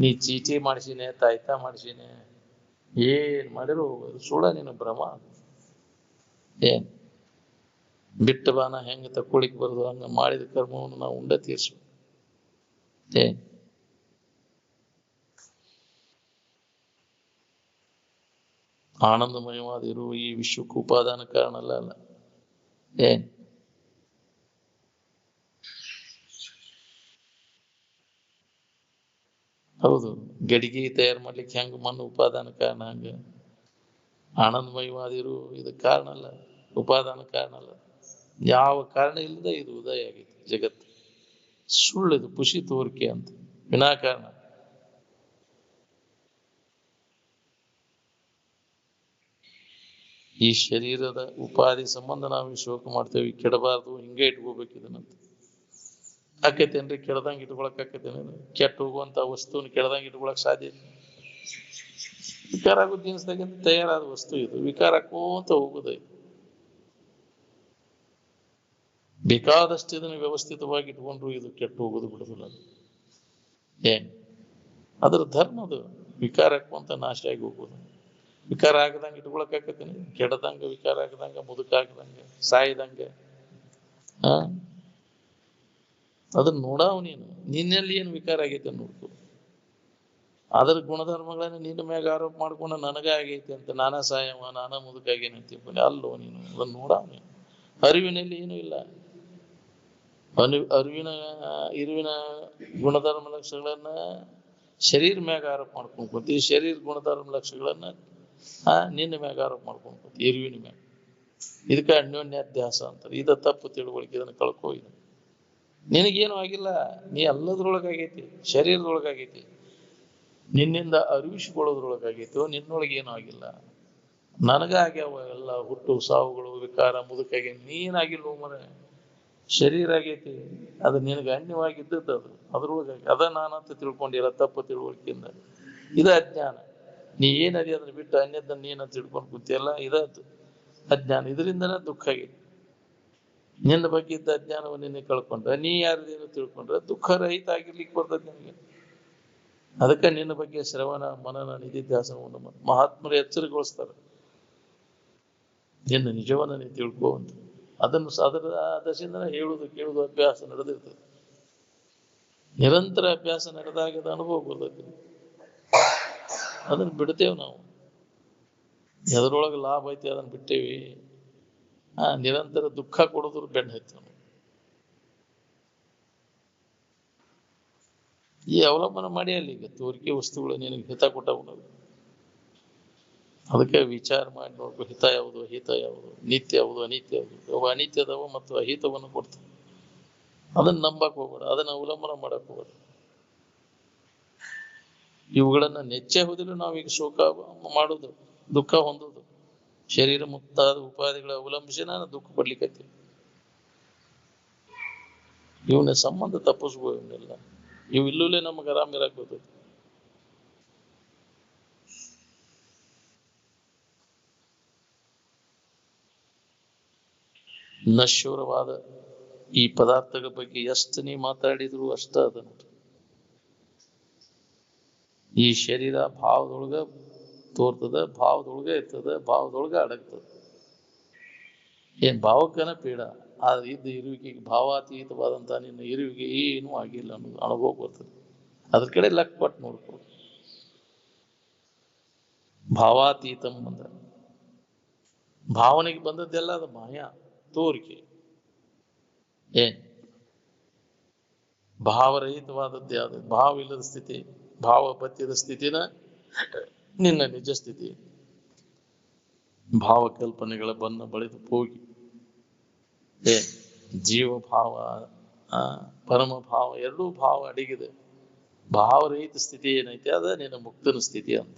ನೀ ಚೀಟಿ ಮಾಡಿಸಿನೇ, ತಾಯ್ತಾ ಮಾಡಿಸಿನೇ, ಏನ್ ಮಾಡಿರು ಸುಳ್ಳ, ನೀನು ಭ್ರಮ. ಬಿಟ್ಟ ಬಾನ ಹೆಂಗ ತಕ್ಕೊಳಿಕ್ ಬರುದು ಹಂಗ ಮಾಡಿದ ಕರ್ಮವನ್ನು ನಾವು ಉಂಡ ತೀರ್ಸ್ಬೇಕು. ಆನಂದಮಯವಾದ ಇರುವ ಈ ವಿಶ್ವಕ್ಕೆ ಉಪಾದಾನ ಕಾರಣ ಅಲ್ಲ. ಹೌದು, ಗಡಿಗೆ ತಯಾರು ಮಾಡ್ಲಿಕ್ಕೆ ಹೆಂಗ ಮಣ್ಣು ಉಪಾದಾನ ಕಾರಣ, ಹಂಗ ಆನಂದಮಯವಾದಿರು ಇದು ಕಾರಣ ಅಲ್ಲ, ಉಪಾದಾನ ಕಾರಣ ಅಲ್ಲ. ಯಾವ ಕಾರಣ ಇಲ್ಲದೆ ಇದು ಉದಯ ಆಗೈತಿ ಜಗತ್ತು. ಸುಳ್ಳಿದು, ಖುಷಿ ತೋರಿಕೆ ಅಂತ, ವಿನಾಕಾರಣ. ಈ ಶರೀರದ ಉಪಾಧಿ ಸಂಬಂಧ ನಾವು ಶೋಕ ಮಾಡ್ತೇವೆ. ಕೆಡಬಾರ್ದು, ಹಿಂಗೆ ಇಟ್ಕೋಬೇಕು ಇದನ್ನಂತ. ಆಕೈತೇನ್ರಿ? ಕೆಡದಂಗೆ ಇಟ್ಕೊಳಕ್ ಆಕೈತೇನ? ಕೆಟ್ಟ ಹೋಗುವಂತ ವಸ್ತುನ ಕೆಡದಂಗೆ ಇಟ್ಕೊಳಕ್ ಸಾಧ್ಯ? ವಿಕಾರ ಆಗೋ ಜೀನ್ಸ್ದಾಗಿಂದ ತಯಾರಾದ ವಸ್ತು ಇದು, ವಿಕಾರ ಹಾಕೋಂತ ಹೋಗುದ. ಬೇಕಾದಷ್ಟು ಇದನ್ನ ವ್ಯವಸ್ಥಿತವಾಗಿ ಇಟ್ಕೊಂಡ್ರು ಇದು ಕೆಟ್ಟು ಹೋಗುದು ಬಿಡುದಿಲ್ಲ. ಅದ್ರ ಧರ್ಮದು ವಿಕಾರ ಹಾಕುವಂತ ನಾಶ ಆಗಿ ಹೋಗುದು. ವಿಕಾರ ಆಗದಂಗ ಇಟ್ಕೊಳಕ್ ಆಕೈತೇನೆ? ಕೆಡದಂಗ, ವಿಕಾರ ಆಗದಂಗ, ಮುದುಕ ಆಗದಂಗ, ಸಾಯ್ದಂಗ. ಅದನ್ನ ನೋಡಾವ್ ನೀನು. ನಿನ್ನಲ್ಲಿ ಏನು ವಿಕಾರ ಆಗೈತೆ ನೋಡ್ಕೊ. ಅದ್ರ ಗುಣಧರ್ಮಗಳನ್ನ ನಿನ್ನ ಮ್ಯಾಗ ಆರೋಪ ಮಾಡ್ಕೊಂಡು ನನಗ ಆಗೈತಿ ಅಂತ, ನಾನಾ ಸಾಯವ, ನಾನಾ ಮುದುಕ ಆಗೇನಂತ ಅಲ್ಲೋ ನೀನು. ಅದನ್ನ ನೋಡಾವ್ ನೀನು. ಅರಿವಿನಲ್ಲಿ ಏನು ಇಲ್ಲ. ಇರುವಿನ ಗುಣಧರ್ಮ ಲಕ್ಷಗಳನ್ನ ಶರೀರ ಮ್ಯಾಗ ಆರೋಪ ಮಾಡ್ಕೊಂಡ್ಕೊತಿ. ಶರೀರ ಗುಣಧರ್ಮ ಲಕ್ಷಗಳನ್ನ ನಿನ್ನ ಮ್ಯಾಗ ಆರೋಪ ಮಾಡ್ಕೊಂಡ್ಕೊತಿ, ಇರುವಿನ ಮ್ಯಾಗ. ಇದಕ್ಕೆ ಅನ್ಯೋನ್ಯಾಧ್ಯಾಸ ಅಂತಾರೆ. ಇದ ತಪ್ಪು ತಿಳುವಳಿಕೆ. ಇದನ್ನ ಕಳ್ಕೋ. ಇದು ನಿನಗೇನು ಆಗಿಲ್ಲ, ನೀ ಎಲ್ಲದ್ರೊಳಗಾಗೈತಿ, ಶರೀರದೊಳಗಾಗೈತಿ. ನಿನ್ನಿಂದ ಅರಿವಿಸಿಕೊಳ್ಳೋದ್ರೊಳಗಾಗೈತೋ, ನಿನ್ನೊಳಗೇನು ಆಗಿಲ್ಲ. ನನಗ ಆಗ್ಯಾವ ಎಲ್ಲ ಹುಟ್ಟು ಸಾವುಗಳು, ವಿಕಾರ, ಮುದುಕಾಗಿ. ನೀನಾಗಿಲ್ಲ ಮರ, ಶರೀರ ಆಗೈತಿ. ಅದು ನಿನಗೆ ಅನ್ಯವಾಗಿದ್ದದ್ದು. ಅದು ಅದ್ರೊಳಗಾಗಿ ಅದ ನಾನಂತ ತಿಳ್ಕೊಂಡಿಲ್ಲ ತಪ್ಪು ತಿಳುವಳಿಕೆಯಿಂದ. ಇದ ಅಜ್ಞಾನ. ನೀ ಏನದಿ ಅದನ್ನ ಬಿಟ್ಟು ಅನ್ಯದನ್ನ ನೀನಂತ ತಿಳ್ಕೊಂಡು ಕೂತಿಯಲ್ಲ, ಇದ ಅಜ್ಞಾನ. ಇದರಿಂದನೇ ದುಃಖ ಆಗೈತಿ. ನಿನ್ನ ಬಗ್ಗೆ ಇದ್ದ ಅಜ್ಞಾನವನ್ನು ನಿನ್ನೆ ಕಳ್ಕೊಂಡ್ರೆ, ನೀ ಯಾರದೇನು ತಿಳ್ಕೊಂಡ್ರೆ ದುಃಖ ರಹಿತ ಆಗಿರ್ಲಿಕ್ಕೆ ಬರ್ತದೆ ನಿನಗೆ. ಅದಕ್ಕೆ ನಿನ್ನ ಬಗ್ಗೆ ಶ್ರವಣ, ಮನನ, ನಿಧಿಧ್ಯಾಸನವನ್ನು ಮಹಾತ್ಮರು ಎಚ್ಚರಿಗೊಳಿಸ್ತಾರೆ. ನಿನ್ನ ನಿಜವನ್ನ ನೀ ತಿಳ್ಕೊಂತ ಅದನ್ನು ಅದರ ದಶೆಯಿಂದ ಹೇಳುವುದು ಕೇಳುವುದು ಅಭ್ಯಾಸ ನಡೆದಿರ್ತದೆ. ನಿರಂತರ ಅಭ್ಯಾಸ ನಡೆದಾಗದ ಅನುಭವ ಬರ್ತದೆ. ಅದನ್ನ ಬಿಡ್ತೇವೆ ನಾವು. ಎದರೊಳಗೆ ಲಾಭ ಐತಿ ಅದನ್ನ ಬಿಟ್ಟೇವಿ. ನಿರಂತರ ದುಃಖ ಕೊಡೋದ್ರ ಬೆನ್ನ ಹತ್ತಿ ನಾವು. ಈ ಅವಲಂಬನೆ ಮಾಡಿ ಅಲ್ಲಿ ಈಗ ತೋರಿಕೆ ವಸ್ತುಗಳು ನಿನಗೆ ಹಿತ ಕೊಟ್ಟವು. ಅದಕ್ಕೆ ವಿಚಾರ ಮಾಡಿ ನೋಡ್ಬೇಕು, ಹಿತ ಯಾವುದು, ಅಹಿತ ಯಾವುದು, ನಿತ್ಯ ಯಾವುದು, ಅನಿತ್ಯ ಯಾವುದು. ಅವು ಅನಿತ್ಯದವ ಮತ್ತು ಅಹಿತವನ್ನು ಕೊಡ್ತವೆ. ಅದನ್ನ ನಂಬಕ್ ಹೋಗ್ಬೇಡ, ಅದನ್ನ ಅವಲಂಬನೆ ಮಾಡಕ್ ಹೋಗ್ಬೇಡ. ಇವುಗಳನ್ನ ನೆಚ್ಚೆ ಹೋದಿಲ್ಲ ನಾವೀಗ ಶೋಕ ಮಾಡುದು, ದುಃಖ ಹೊಂದುದು. ಶರೀರ ಮುಕ್ತಾದ ಉಪಾಧಿಗಳ ಅವಲಂಬಿಸಿ ನಾನು ದುಃಖ ಪಡ್ಲಿಕ್ಕತ್ತೀನಿ. ಇವನ ಸಂಬಂಧ ತಪ್ಪಿಸ್ಬೋದು. ಇವನ್ನೆಲ್ಲ ಇವು ಇಲ್ಲೂಲೇ ನಮಗೆ ಆರಾಮ್ ಇರಕ್ ಬರ್ತದೆ. ನಶ್ವರವಾದ ಈ ಪದಾರ್ಥಗಳ ಬಗ್ಗೆ ಎಷ್ಟು ನೀ ಮಾತಾಡಿದ್ರು ಅಷ್ಟ ಅದ ನೋಡ್ರಿ. ಈ ಶರೀರ ಭಾವದೊಳಗ ತೋರ್ತದ, ಭಾವದೊಳಗ ಇರ್ತದ, ಭಾವದೊಳಗ ಅಡಗ್ತದ. ಏನ್ ಭಾವಕ್ಕನ ಪೀಡ, ಆದ್ರೆ ಇದ್ದ ಇರುವಿಕೆಗೆ ಭಾವಾತೀತವಾದಂತ ನಿನ್ನ ಇರುವಿಕೆ ಏನೂ ಆಗಿಲ್ಲ ಅನ್ನೋದು ಅನುಭವ ಬರ್ತದೆ. ಅದ್ರ ಕಡೆ ಲಕ್ ಕೊಟ್ಟು ನೋಡ್ಕೊ. ಭಾವಾತೀತಂ ಅಂದ ಭಾವನೆಗೆ ಬಂದದ್ದೆಲ್ಲ ಅದು ಮಾಯಾ, ತೋರಿಕೆ. ಏನ್ ಭಾವರಹಿತವಾದದ್ದು ಯಾವುದು? ಭಾವ ಇಲ್ಲದ ಸ್ಥಿತಿ, ಭಾವ ಬತ್ತಿದ ಸ್ಥಿತಿನ ನಿನ್ನ ನಿಜ ಸ್ಥಿತಿ. ಭಾವಕಲ್ಪನೆಗಳ ಬಣ್ಣ ಬಳಿದು ಹೋಗಿ ಜೀವ ಭಾವ, ಪರಮ ಭಾವ, ಎರಡೂ ಭಾವ ಅಡಗಿದೆ. ಭಾವರಹಿತ ಸ್ಥಿತಿ ಏನೈತೆ ಅದ ನಿನ್ನ ಮುಕ್ತನ ಸ್ಥಿತಿ ಅಂತ.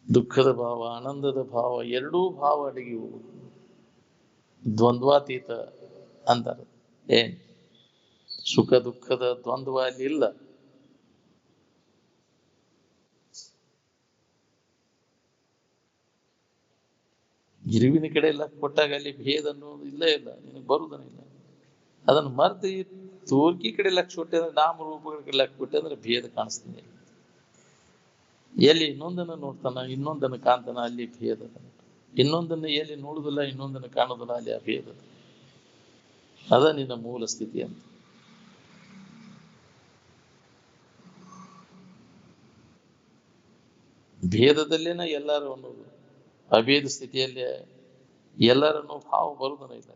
ದುಃಖದ ಭಾವ, ಆನಂದದ ಭಾವ, ಎರಡೂ ಭಾವ ಅಡಗಿ ಹೋಗುದು. ದ್ವಂದ್ವಾತೀತ ಅಂತಾರೆ. ಏನ್ ಸುಖ ದುಃಖದ ದ್ವಂದ್ವ ಅಲ್ಲಿ ಇಲ್ಲ. ಇರುವಿನ ಕಡೆ ಎಲ್ಲ ಕೊಟ್ಟಾಗ ಅಲ್ಲಿ ಭೇದ ಅನ್ನೋದು ಇಲ್ಲೇ ಇಲ್ಲ, ನಿನಗೆ ಬರುವುದನಿಲ್ಲ. ಅದನ್ನು ಮರ್ತು ಈ ತೋರ್ಕಿ ಕಡೆ ಲಕ್ಷ ಕೊಟ್ಟೆ ಅಂದ್ರೆ, ನಾಮರೂಪಗಳ ಕಡೆ ಲಕ್ಷ ಕೊಟ್ಟೆ ಅಂದ್ರೆ ಭೇದ ಕಾಣಿಸ್ತೀನಿ. ಎಲ್ಲಿ ಇನ್ನೊಂದನ್ನು ನೋಡ್ತಾನ, ಇನ್ನೊಂದನ್ನು ಕಾಣ್ತಾನ, ಅಲ್ಲಿ ಭೇದ. ಇನ್ನೊಂದನ್ನು ಎಲ್ಲಿ ನೋಡುದಿಲ್ಲ, ಇನ್ನೊಂದನ್ನು ಕಾಣುದಿಲ್ಲ, ಅಲ್ಲಿ ಆ ಭೇದ. ಅದ ನಿನ್ನ ಮೂಲ ಸ್ಥಿತಿ ಅಂತ. ಭೇದದಲ್ಲೇನ ಎಲ್ಲರೂ ಅನ್ನೋದು, ಅಭೇದ ಸ್ಥಿತಿಯಲ್ಲಿ ಎಲ್ಲರನ್ನೋ ಭಾವ ಬರುವುದನ್ನ ಇಲ್ಲ.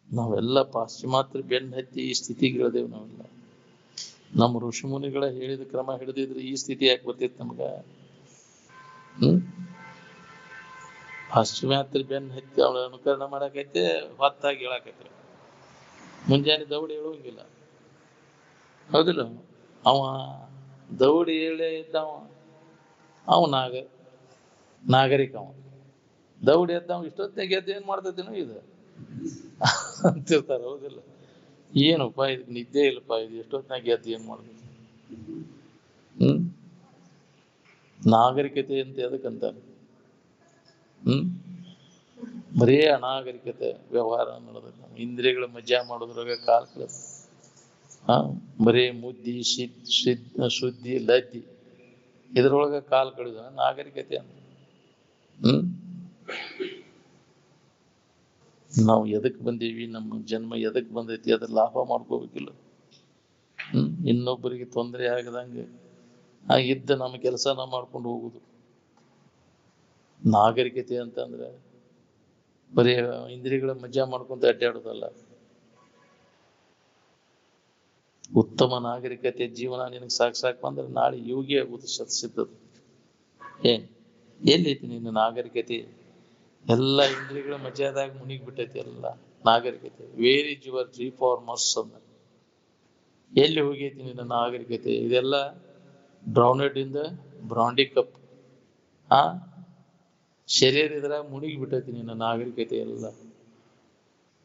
ನಾವೆಲ್ಲ ಪಾಶ್ಚಿಮಾತ್ಯ ಬೆನ್ನು ಹತ್ತಿ ಈ ಸ್ಥಿತಿಗಿಳಿದೇವು. ನಾವೆಲ್ಲ ನಮ್ಮ ಋಷಿಮುನಿಗಳ ಹೇಳಿದ ಕ್ರಮ ಹಿಡಿದಿದ್ರೆ ಈ ಸ್ಥಿತಿ ಯಾಕೆ ಬರ್ತಿತ್ತು ನಮ್ಗ? ಪಾಶ್ಚಿಮಾತ್ಯ ಬೆನ್ನು ಹತ್ತಿ ಅವಳ ಅನುಕರಣ ಮಾಡಕೈತೆ, ಹೊತ್ತಾಗಿ ಹೇಳಕೈತೆ. ಮುಂಜಾನೆ ದೌಡಿ ಹೇಳುವಂಗಿಲ್ಲ, ಹೌದಿಲ್ಲ? ಅವ ದೌಡಿ ಹೇಳೇ ಇದ್ದವ, ಅವ ನಾಗರಿಕ. ಅವ ದೌಡಿ ಎದ್ದವ ಇಷ್ಟೊತ್ತಿನಾಗ ಎದ್ದು ಏನ್ ಮಾಡ್ತೈತೇನೋ ಇದು ಅಂತಿರ್ತಾರ, ಹೌದಿಲ್ಲ? ಏನಪ್ಪ ಇದು ನಿದ್ದೆ ಇಲ್ಲಪ್ಪ, ಇದು ಎಷ್ಟೊತ್ತಿನಾಗ ಎದ್ದು ಏನ್ ಮಾಡ್ತೈತಿ? ನಾಗರಿಕತೆ ಅಂತ ಎದಕ್ಕಂತಾರೆ? ಬರೀ ಅನಾಗರಿಕತೆ ವ್ಯವಹಾರ ನಡೆದ. ಇಂದ್ರಿಯಗಳ ಮಜಾ ಮಾಡೋದ್ರಾಗ ಕಾಲ ಕಳೆದ. ಬರೀ ಮುದ್ದಿ ಸುದ್ದಿ ಲದ್ದಿ ಇದ್ರೊಳಗ ಕಾಲ ಕಳೆದ ನಾಗರಿಕತೆ ಅಂತ. ನಾವು ಎದಕ್ ಬಂದೀವಿ, ನಮ್ಮ ಜನ್ಮ ಎದಕ್ ಬಂದೈತಿ, ಅದ್ರ ಲಾಭ ಮಾಡ್ಕೋಬೇಕಿಲ್ಲ. ಇನ್ನೊಬ್ಬರಿಗೆ ತೊಂದರೆ ಆಗದಂಗೆ ಇದ್ದ ನಮ್ಮ ಕೆಲಸ ನಾವು ಮಾಡ್ಕೊಂಡು ಹೋಗುದು ನಾಗರಿಕತೆ ಅಂತಂದ್ರೆ. ಬರೀ ಇಂದ್ರಿಯಗಳ ಮಜಾ ಮಾಡ್ಕೊಂತ ಅಡ್ಡಾಡೋದಲ್ಲ. ಉತ್ತಮ ನಾಗರಿಕತೆ ಜೀವನ ನಿನಗೆ ಸಾಕು ಬಂದ್ರೆ ನಾಳೆ ಯೋಗಿ ಆಗುವುದು ಶತಸಿದ್ಧತೆ. ಎಲ್ಲೈತಿ ನಿನ್ನ ನಾಗರಿಕತೆ? ಎಲ್ಲ ಇಂದ್ರಿಯಗಳ ಮಜಾದಾಗ ಮುನಿಗ್ ಬಿಟ್ಟೈತಿ ಎಲ್ಲ ನಾಗರಿಕತೆ. ವೇರ್ ಇಸ್ ಯುವರ್ ರಿಫಾರ್ಮರ್ಸ್ ಅಂದ. ಎಲ್ಲಿ ಹೋಗೈತಿ ನಿನ್ನ ನಾಗರಿಕತೆ? ಇದೆಲ್ಲ ಬ್ರೌನೆಡ್ ಇಂದ ಬ್ರಾಂಡಿ ಕಪ್. ಶರೀರ ಇದ್ರಾಗ ಮುನಿಗಿ ಬಿಟ್ಟೈತಿ ನಿನ್ನ ನಾಗರಿಕತೆ ಎಲ್ಲ,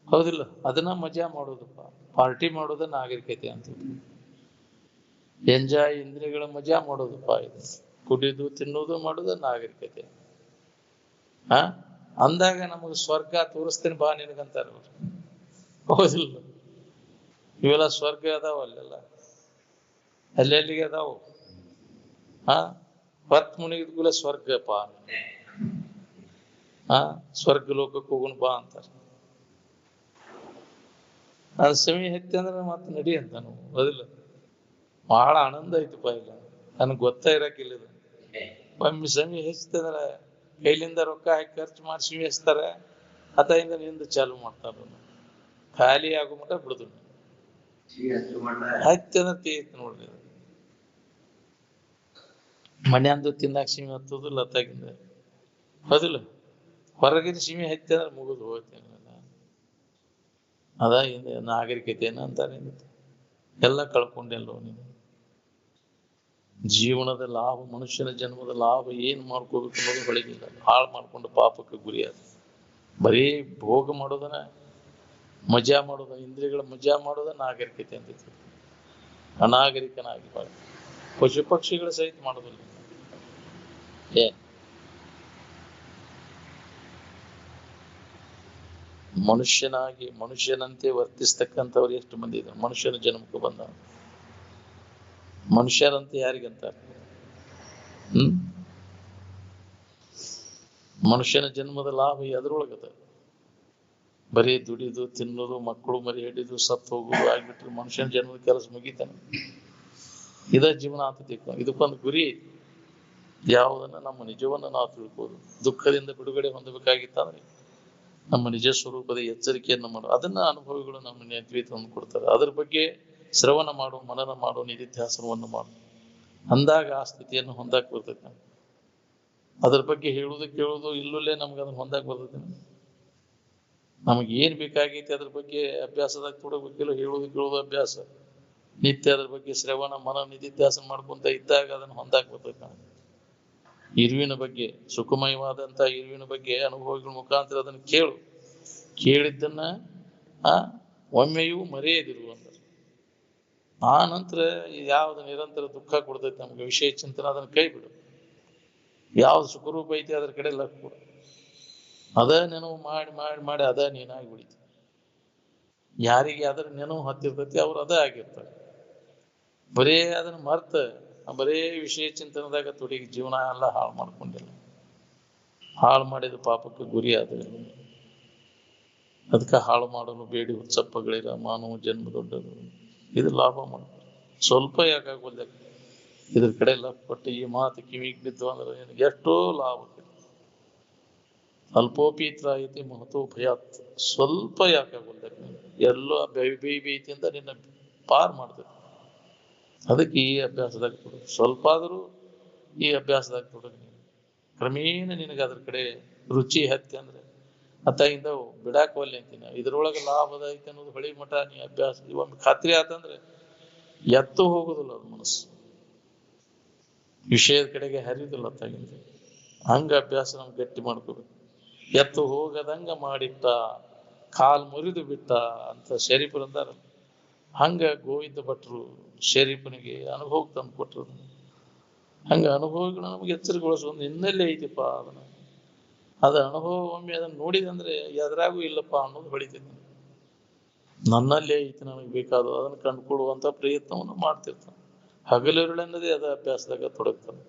ಹೌದಿಲ್ಲ? ಅದನ್ನ ಮಜಾ ಮಾಡೋದಪ್ಪ, ಪಾರ್ಟಿ ಮಾಡೋದ ನಾಗರಿಕತೆ ಅಂತ. ಎಂಜಾಯ್, ಇಂದ್ರಿಯಗಳ ಮಜಾ ಮಾಡೋದಪ್ಪ. ಇದು ಕುಡಿದು ತಿನ್ನೋದು ಮಾಡೋದ ನಾಗರಿಕತೆ. ಅಂದಾಗ ನಮಗ್ ಸ್ವರ್ಗ ತೋರಿಸ್ತೀನಿ ಬಾ ನಿನಗಂತಾರ, ಹೌದಿಲ್ಲ? ಇವೆಲ್ಲ ಸ್ವರ್ಗ ಅದಾವ ಅಲ್ಲೆಲ್ಲ, ಅಲ್ಲೆಲ್ಲಿಗೆ ಅದಾವು? ಹೊತ್ ಮುನಿಗಿದ ಕೂಲ ಸ್ವರ್ಗಪ್ಪ, ಸ್ವರ್ಗ ಲೋಕಕ್ಕೆ ಹೋಗುಣ ಬಾ ಅಂತಾರ. ಅದು ಸಮಯ ಹೆಚ್ಚಿ ಅಂದ್ರೆ ಮತ್ತೆ ನಡಿ ಅಂತ ನಾವು, ಹೌದಿಲ್ಲ? ಬಹಳ ಆನಂದ ಐತಿಪ್ಪ. ಇಲ್ಲ ನನಗೆ ಗೊತ್ತಾ ಇರಕ್ಕಿಲ್ಲ. ಒಮ್ಮೆ ಸಮಯ ಹೆಚ್ಚಿತಂದ್ರ ಕೈಲಿಂದ ರೊಕ್ಕ ಹಾಕಿ ಖರ್ಚು ಮಾಡಿ ಸಿಮಿ ಹಚ್ತಾರ, ಅತಿಂದ ನಿಂದ ಚಾಲು ಮಾಡ್ತಾರ. ಖಾಲಿ ಆಗೋ ಮಟ್ಟ ಬಿಡುದು ಹತ್ತಿ ಅಂದ್ರೆ ತೀರ್ತು ನೋಡ್ರಿ. ಮನ್ಯಾಂದು ತಿನ್ನಾಕ ಸಿಮಿ ಹತ್ತೋದು ಲತ್ತಾಗಿಂದ, ಹೌದಿಲ್ಲ? ಹೊರಗಿನ ಸಿಮಿ ಹತ್ತಿ ಅಂದ್ರೆ ಮುಗಿದು ಹೋಗ್ತೇನೆ. ಅದ ನಾಗರಿಕತೆನ ಅಂತಾರೆ. ಎಲ್ಲ ಕಳ್ಕೊಂಡೆಲ್ಲೋ ನೀನು. ಜೀವನದ ಲಾಭ, ಮನುಷ್ಯನ ಜನ್ಮದ ಲಾಭ ಏನ್ ಮಾಡ್ಕೋಬೇಕು ಅನ್ನೋದು ಹೊಳಗಿಲ್ಲ. ಹಾಳು ಮಾಡ್ಕೊಂಡು ಪಾಪಕ್ಕೆ ಗುರಿಯಾದ. ಬರೀ ಭೋಗ ಮಾಡೋದನ್ನ, ಮಜಾ ಮಾಡೋದ, ಇಂದ್ರಿಯಗಳ ಮಜಾ ಮಾಡೋದ ನಾಗರಿಕತೆ ಅಂತ. ಅನಾಗರಿಕನಾಗಿ ಬಾಳ. ಪಶು ಪಕ್ಷಿಗಳ ಸಹಿತ ಮಾಡೋದಿಲ್ಲ. ಮನುಷ್ಯನಾಗಿ ಮನುಷ್ಯನಂತೆ ವರ್ತಿಸ್ತಕ್ಕಂಥವ್ರು ಎಷ್ಟು ಮಂದಿ ಇದ್ದಾರೆ. ಮನುಷ್ಯನ ಜನ್ಮಕ್ಕೆ ಬಂದ ಮನುಷ್ಯರಂತೆ ಯಾರಿಗಂತಾರೆ? ಮನುಷ್ಯನ ಜನ್ಮದ ಲಾಭ ಎದ್ರೊಳಗದ? ಬರೀ ದುಡಿದು ತಿನ್ನೋದು, ಮಕ್ಕಳು ಮರಿ ಹಿಡಿದು ಸತ್ತು ಹೋಗುದು ಆಗ್ಬಿಟ್ರೆ ಮನುಷ್ಯನ ಜನ್ಮದ ಕೆಲಸ ಮುಗಿತಾನೆ. ಇದ ಜೀವನ ಆಗ್ತೈತಿ. ಇದಕ್ಕೊಂದು ಗುರಿ ಐತಿ. ಯಾವುದನ್ನ ನಮ್ಮ ನಿಜವನ್ನ ನಾವು ತಿಳ್ಕೋದು. ದುಃಖದಿಂದ ಬಿಡುಗಡೆ ಹೊಂದಬೇಕಾಗಿತ್ತಂದ್ರೆ ನಮ್ಮ ನಿಜ ಸ್ವರೂಪದ ಎಚ್ಚರಿಕೆಯನ್ನು ಮಾಡು. ಅದನ್ನ ಅನುಭವಿಗಳು ನಮ್ಮ ನೆನಪಿ ತಂದು ಕೊಡ್ತಾರೆ. ಅದ್ರ ಬಗ್ಗೆ ಶ್ರವಣ ಮಾಡು, ಮನನ ಮಾಡು, ನಿಧಿಧ್ಯಾಸನವನ್ನು ಮಾಡು. ಅಂದಾಗ ಆ ಸ್ಥಿತಿಯನ್ನು ಹೊಂದಾಕ್ ಬರ್ತೈತೆ. ಅದ್ರ ಬಗ್ಗೆ ಹೇಳುವುದು ಕೇಳುವುದು ಇಲ್ಲೇ ನಮ್ಗೆ ಅದನ್ನ ಹೊಂದಾಕ್ ಬರ್ತೈತೆ. ನಮಗೆ ಏನ್ ಬೇಕಾಗೈತಿ ಅದ್ರ ಬಗ್ಗೆ ಅಭ್ಯಾಸದಾಗ ತೊಡಗಬೇಕಿಲ್ಲ. ಹೇಳುವುದು ಕೇಳುವುದು ಅಭ್ಯಾಸ ನಿತ್ಯ. ಅದ್ರ ಬಗ್ಗೆ ಶ್ರವಣ ಮನ ನಿಧಿಧ್ಯಾಸನ ಮಾಡ್ಕೊಂತ ಇದ್ದಾಗ ಅದನ್ನ ಹೊಂದಾಕ್ ಬರ್ತೈತೆ. ಇರುವಿನ ಬಗ್ಗೆ, ಸುಖಮಯವಾದಂತ ಇರುವಿನ ಬಗ್ಗೆ ಅನುಭವಗಳ ಮುಖಾಂತರ ಅದನ್ನು ಕೇಳಿದ್ದನ್ನ ಒಮ್ಮೆಯೂ ಮರೆಯದಿರು ಅಂದ್ರೆ. ಆ ನಂತರ ಯಾವ್ದು ನಿರಂತರ ದುಃಖ ಕೊಡ್ತೈತೆ ನಮ್ಗೆ ವಿಷಯ ಚಿಂತನೆ, ಅದನ್ನ ಕೈ ಬಿಡು. ಯಾವ್ದು ಸುಖರೂಪ ಐತಿ ಅದ್ರ ಕಡೆ ಲಕ್ಷ್ಯ ಕೊಡು. ಅದ ನೆನವು ಮಾಡಿ ಮಾಡಿ ಮಾಡಿ ಅದ ನೀನಾಗಿ ಬಿಡಿತಿ. ಯಾರಿಗೆ ಅದರ ನೆನವು ಹತ್ತಿರ್ತೈತಿ ಅವ್ರು ಅದ ಆಗಿರ್ತಾರೆ. ಬರೇ ಅದನ್ನ ಮರ್ತ ಬರೇ ವಿಷಯ ಚಿಂತನದಾಗ ತೊಡಗಿ ಜೀವನ ಎಲ್ಲ ಹಾಳು ಮಾಡ್ಕೊಂಡಿಲ್ಲ. ಹಾಳು ಮಾಡಿದ ಪಾಪಕ್ಕೆ ಗುರಿ ಆದ. ಅದಕ್ಕೆ ಹಾಳು ಮಾಡಲು ಬೇಡಿ ಉತ್ಸಪ್ಪಗಳಿರ ಮಾನವ ಜನ್ಮ ದೊಡ್ಡದು. ಇದು ಲಾಭ ಮಾಡ್ತಾರೆ. ಸ್ವಲ್ಪ ಯಾಕಾಗೋಲ್ಲ ಇದ್ರ ಕಡೆ ಲಕ್ಷ್ಯ ಕೊಟ್ಟು ಈ ಮಾತು ಕಿವಿಗೆ ಬಿದ್ದು ಅಂದ್ರೆ ಎಷ್ಟೋ ಲಾಭ. ಅಲ್ಪೋಪೀತ್ರ ಐತಿ ಮಹತೋ ಭಯಾತ್. ಸ್ವಲ್ಪ ಯಾಕಾಗೋಲ್ಲ ಎಲ್ಲೋ ಬೇಯ್ತಿ ಅಂತ ನಿನ್ನ ಪಾರ್ ಮಾಡ್ತೈತಿ. ಅದಕ್ಕೆ ಈ ಅಭ್ಯಾಸದಾಗ ಕೊಡು. ಸ್ವಲ್ಪ ಆದರೂ ಈ ಅಭ್ಯಾಸದಾಗ ಕೊಡೋದು. ಕ್ರಮೇಣ ನಿನಗೆ ಅದ್ರ ಕಡೆ ರುಚಿ ಹತ್ತಿ ಅಂದ್ರೆ ಅತ್ತಾಗಿಂದ ಬಿಡಾಕವಲ್ಲಿ ಅಂತೀನಿ. ಇದ್ರೊಳಗೆ ಲಾಭದ ಐತಿ ಅನ್ನೋದು ಹೊಳಿ ಮಠ ನೀ ಅಭ್ಯಾಸ ಒಂದು ಖಾತ್ರಿ ಆತಂದ್ರೆ ಎತ್ತು ಹೋಗುದಿಲ್ಲ ಅದು ಮನಸ್ಸು. ವಿಷಯದ ಕಡೆಗೆ ಹರಿದಿಲ್ಲ ಅತ್ತಾಗಿಂದ. ಹಂಗ ಅಭ್ಯಾಸ ನಮ್ಗೆ ಗಟ್ಟಿ ಮಾಡ್ಕೋಬೇಕು. ಎತ್ತು ಹೋಗದಂಗ ಮಾಡಿಟ್ಟ ಕಾಲ್ ಮುರಿದು ಬಿಟ್ಟ ಅಂತ ಶರೀಫರು ಅಂದಾರಲ್ಲ. ಹಂಗ ಗೋವಿಂದ ಭಟ್ರು ಶರೀಫನಿಗೆ ಅನುಭವ ತಂದು ಕೊಟ್ಟರು. ಹಂಗ ಅನುಭವಗಳು ನಮಗೆ ಎಚ್ಚರಗೊಳಿಸುವ ಒಂದು ಹಿನ್ನೆಲೆ ಐತಿಪ್ಪ. ಅದ ಅನುಭವ ಒಮ್ಮೆ ಅದನ್ನ ನೋಡಿದಂದ್ರೆ ಎದ್ರಾಗೂ ಇಲ್ಲಪ್ಪ ಅನ್ನೋದು ಹೊಳಿತೈತಿ. ನನ್ನಲ್ಲೇ ಐತಿ, ನನಗೆ ಬೇಕಾದ ಅದನ್ನು ಕಂಡುಕೊಳ್ಳುವಂತ ಪ್ರಯತ್ನವನ್ನು ಮಾಡ್ತಿರ್ತಾನೆ. ಹಗಲಿರುಳೆನ್ನದೇ ಅದ ಅಭ್ಯಾಸದಾಗ ತೊಡಗ್ತಾನೆ.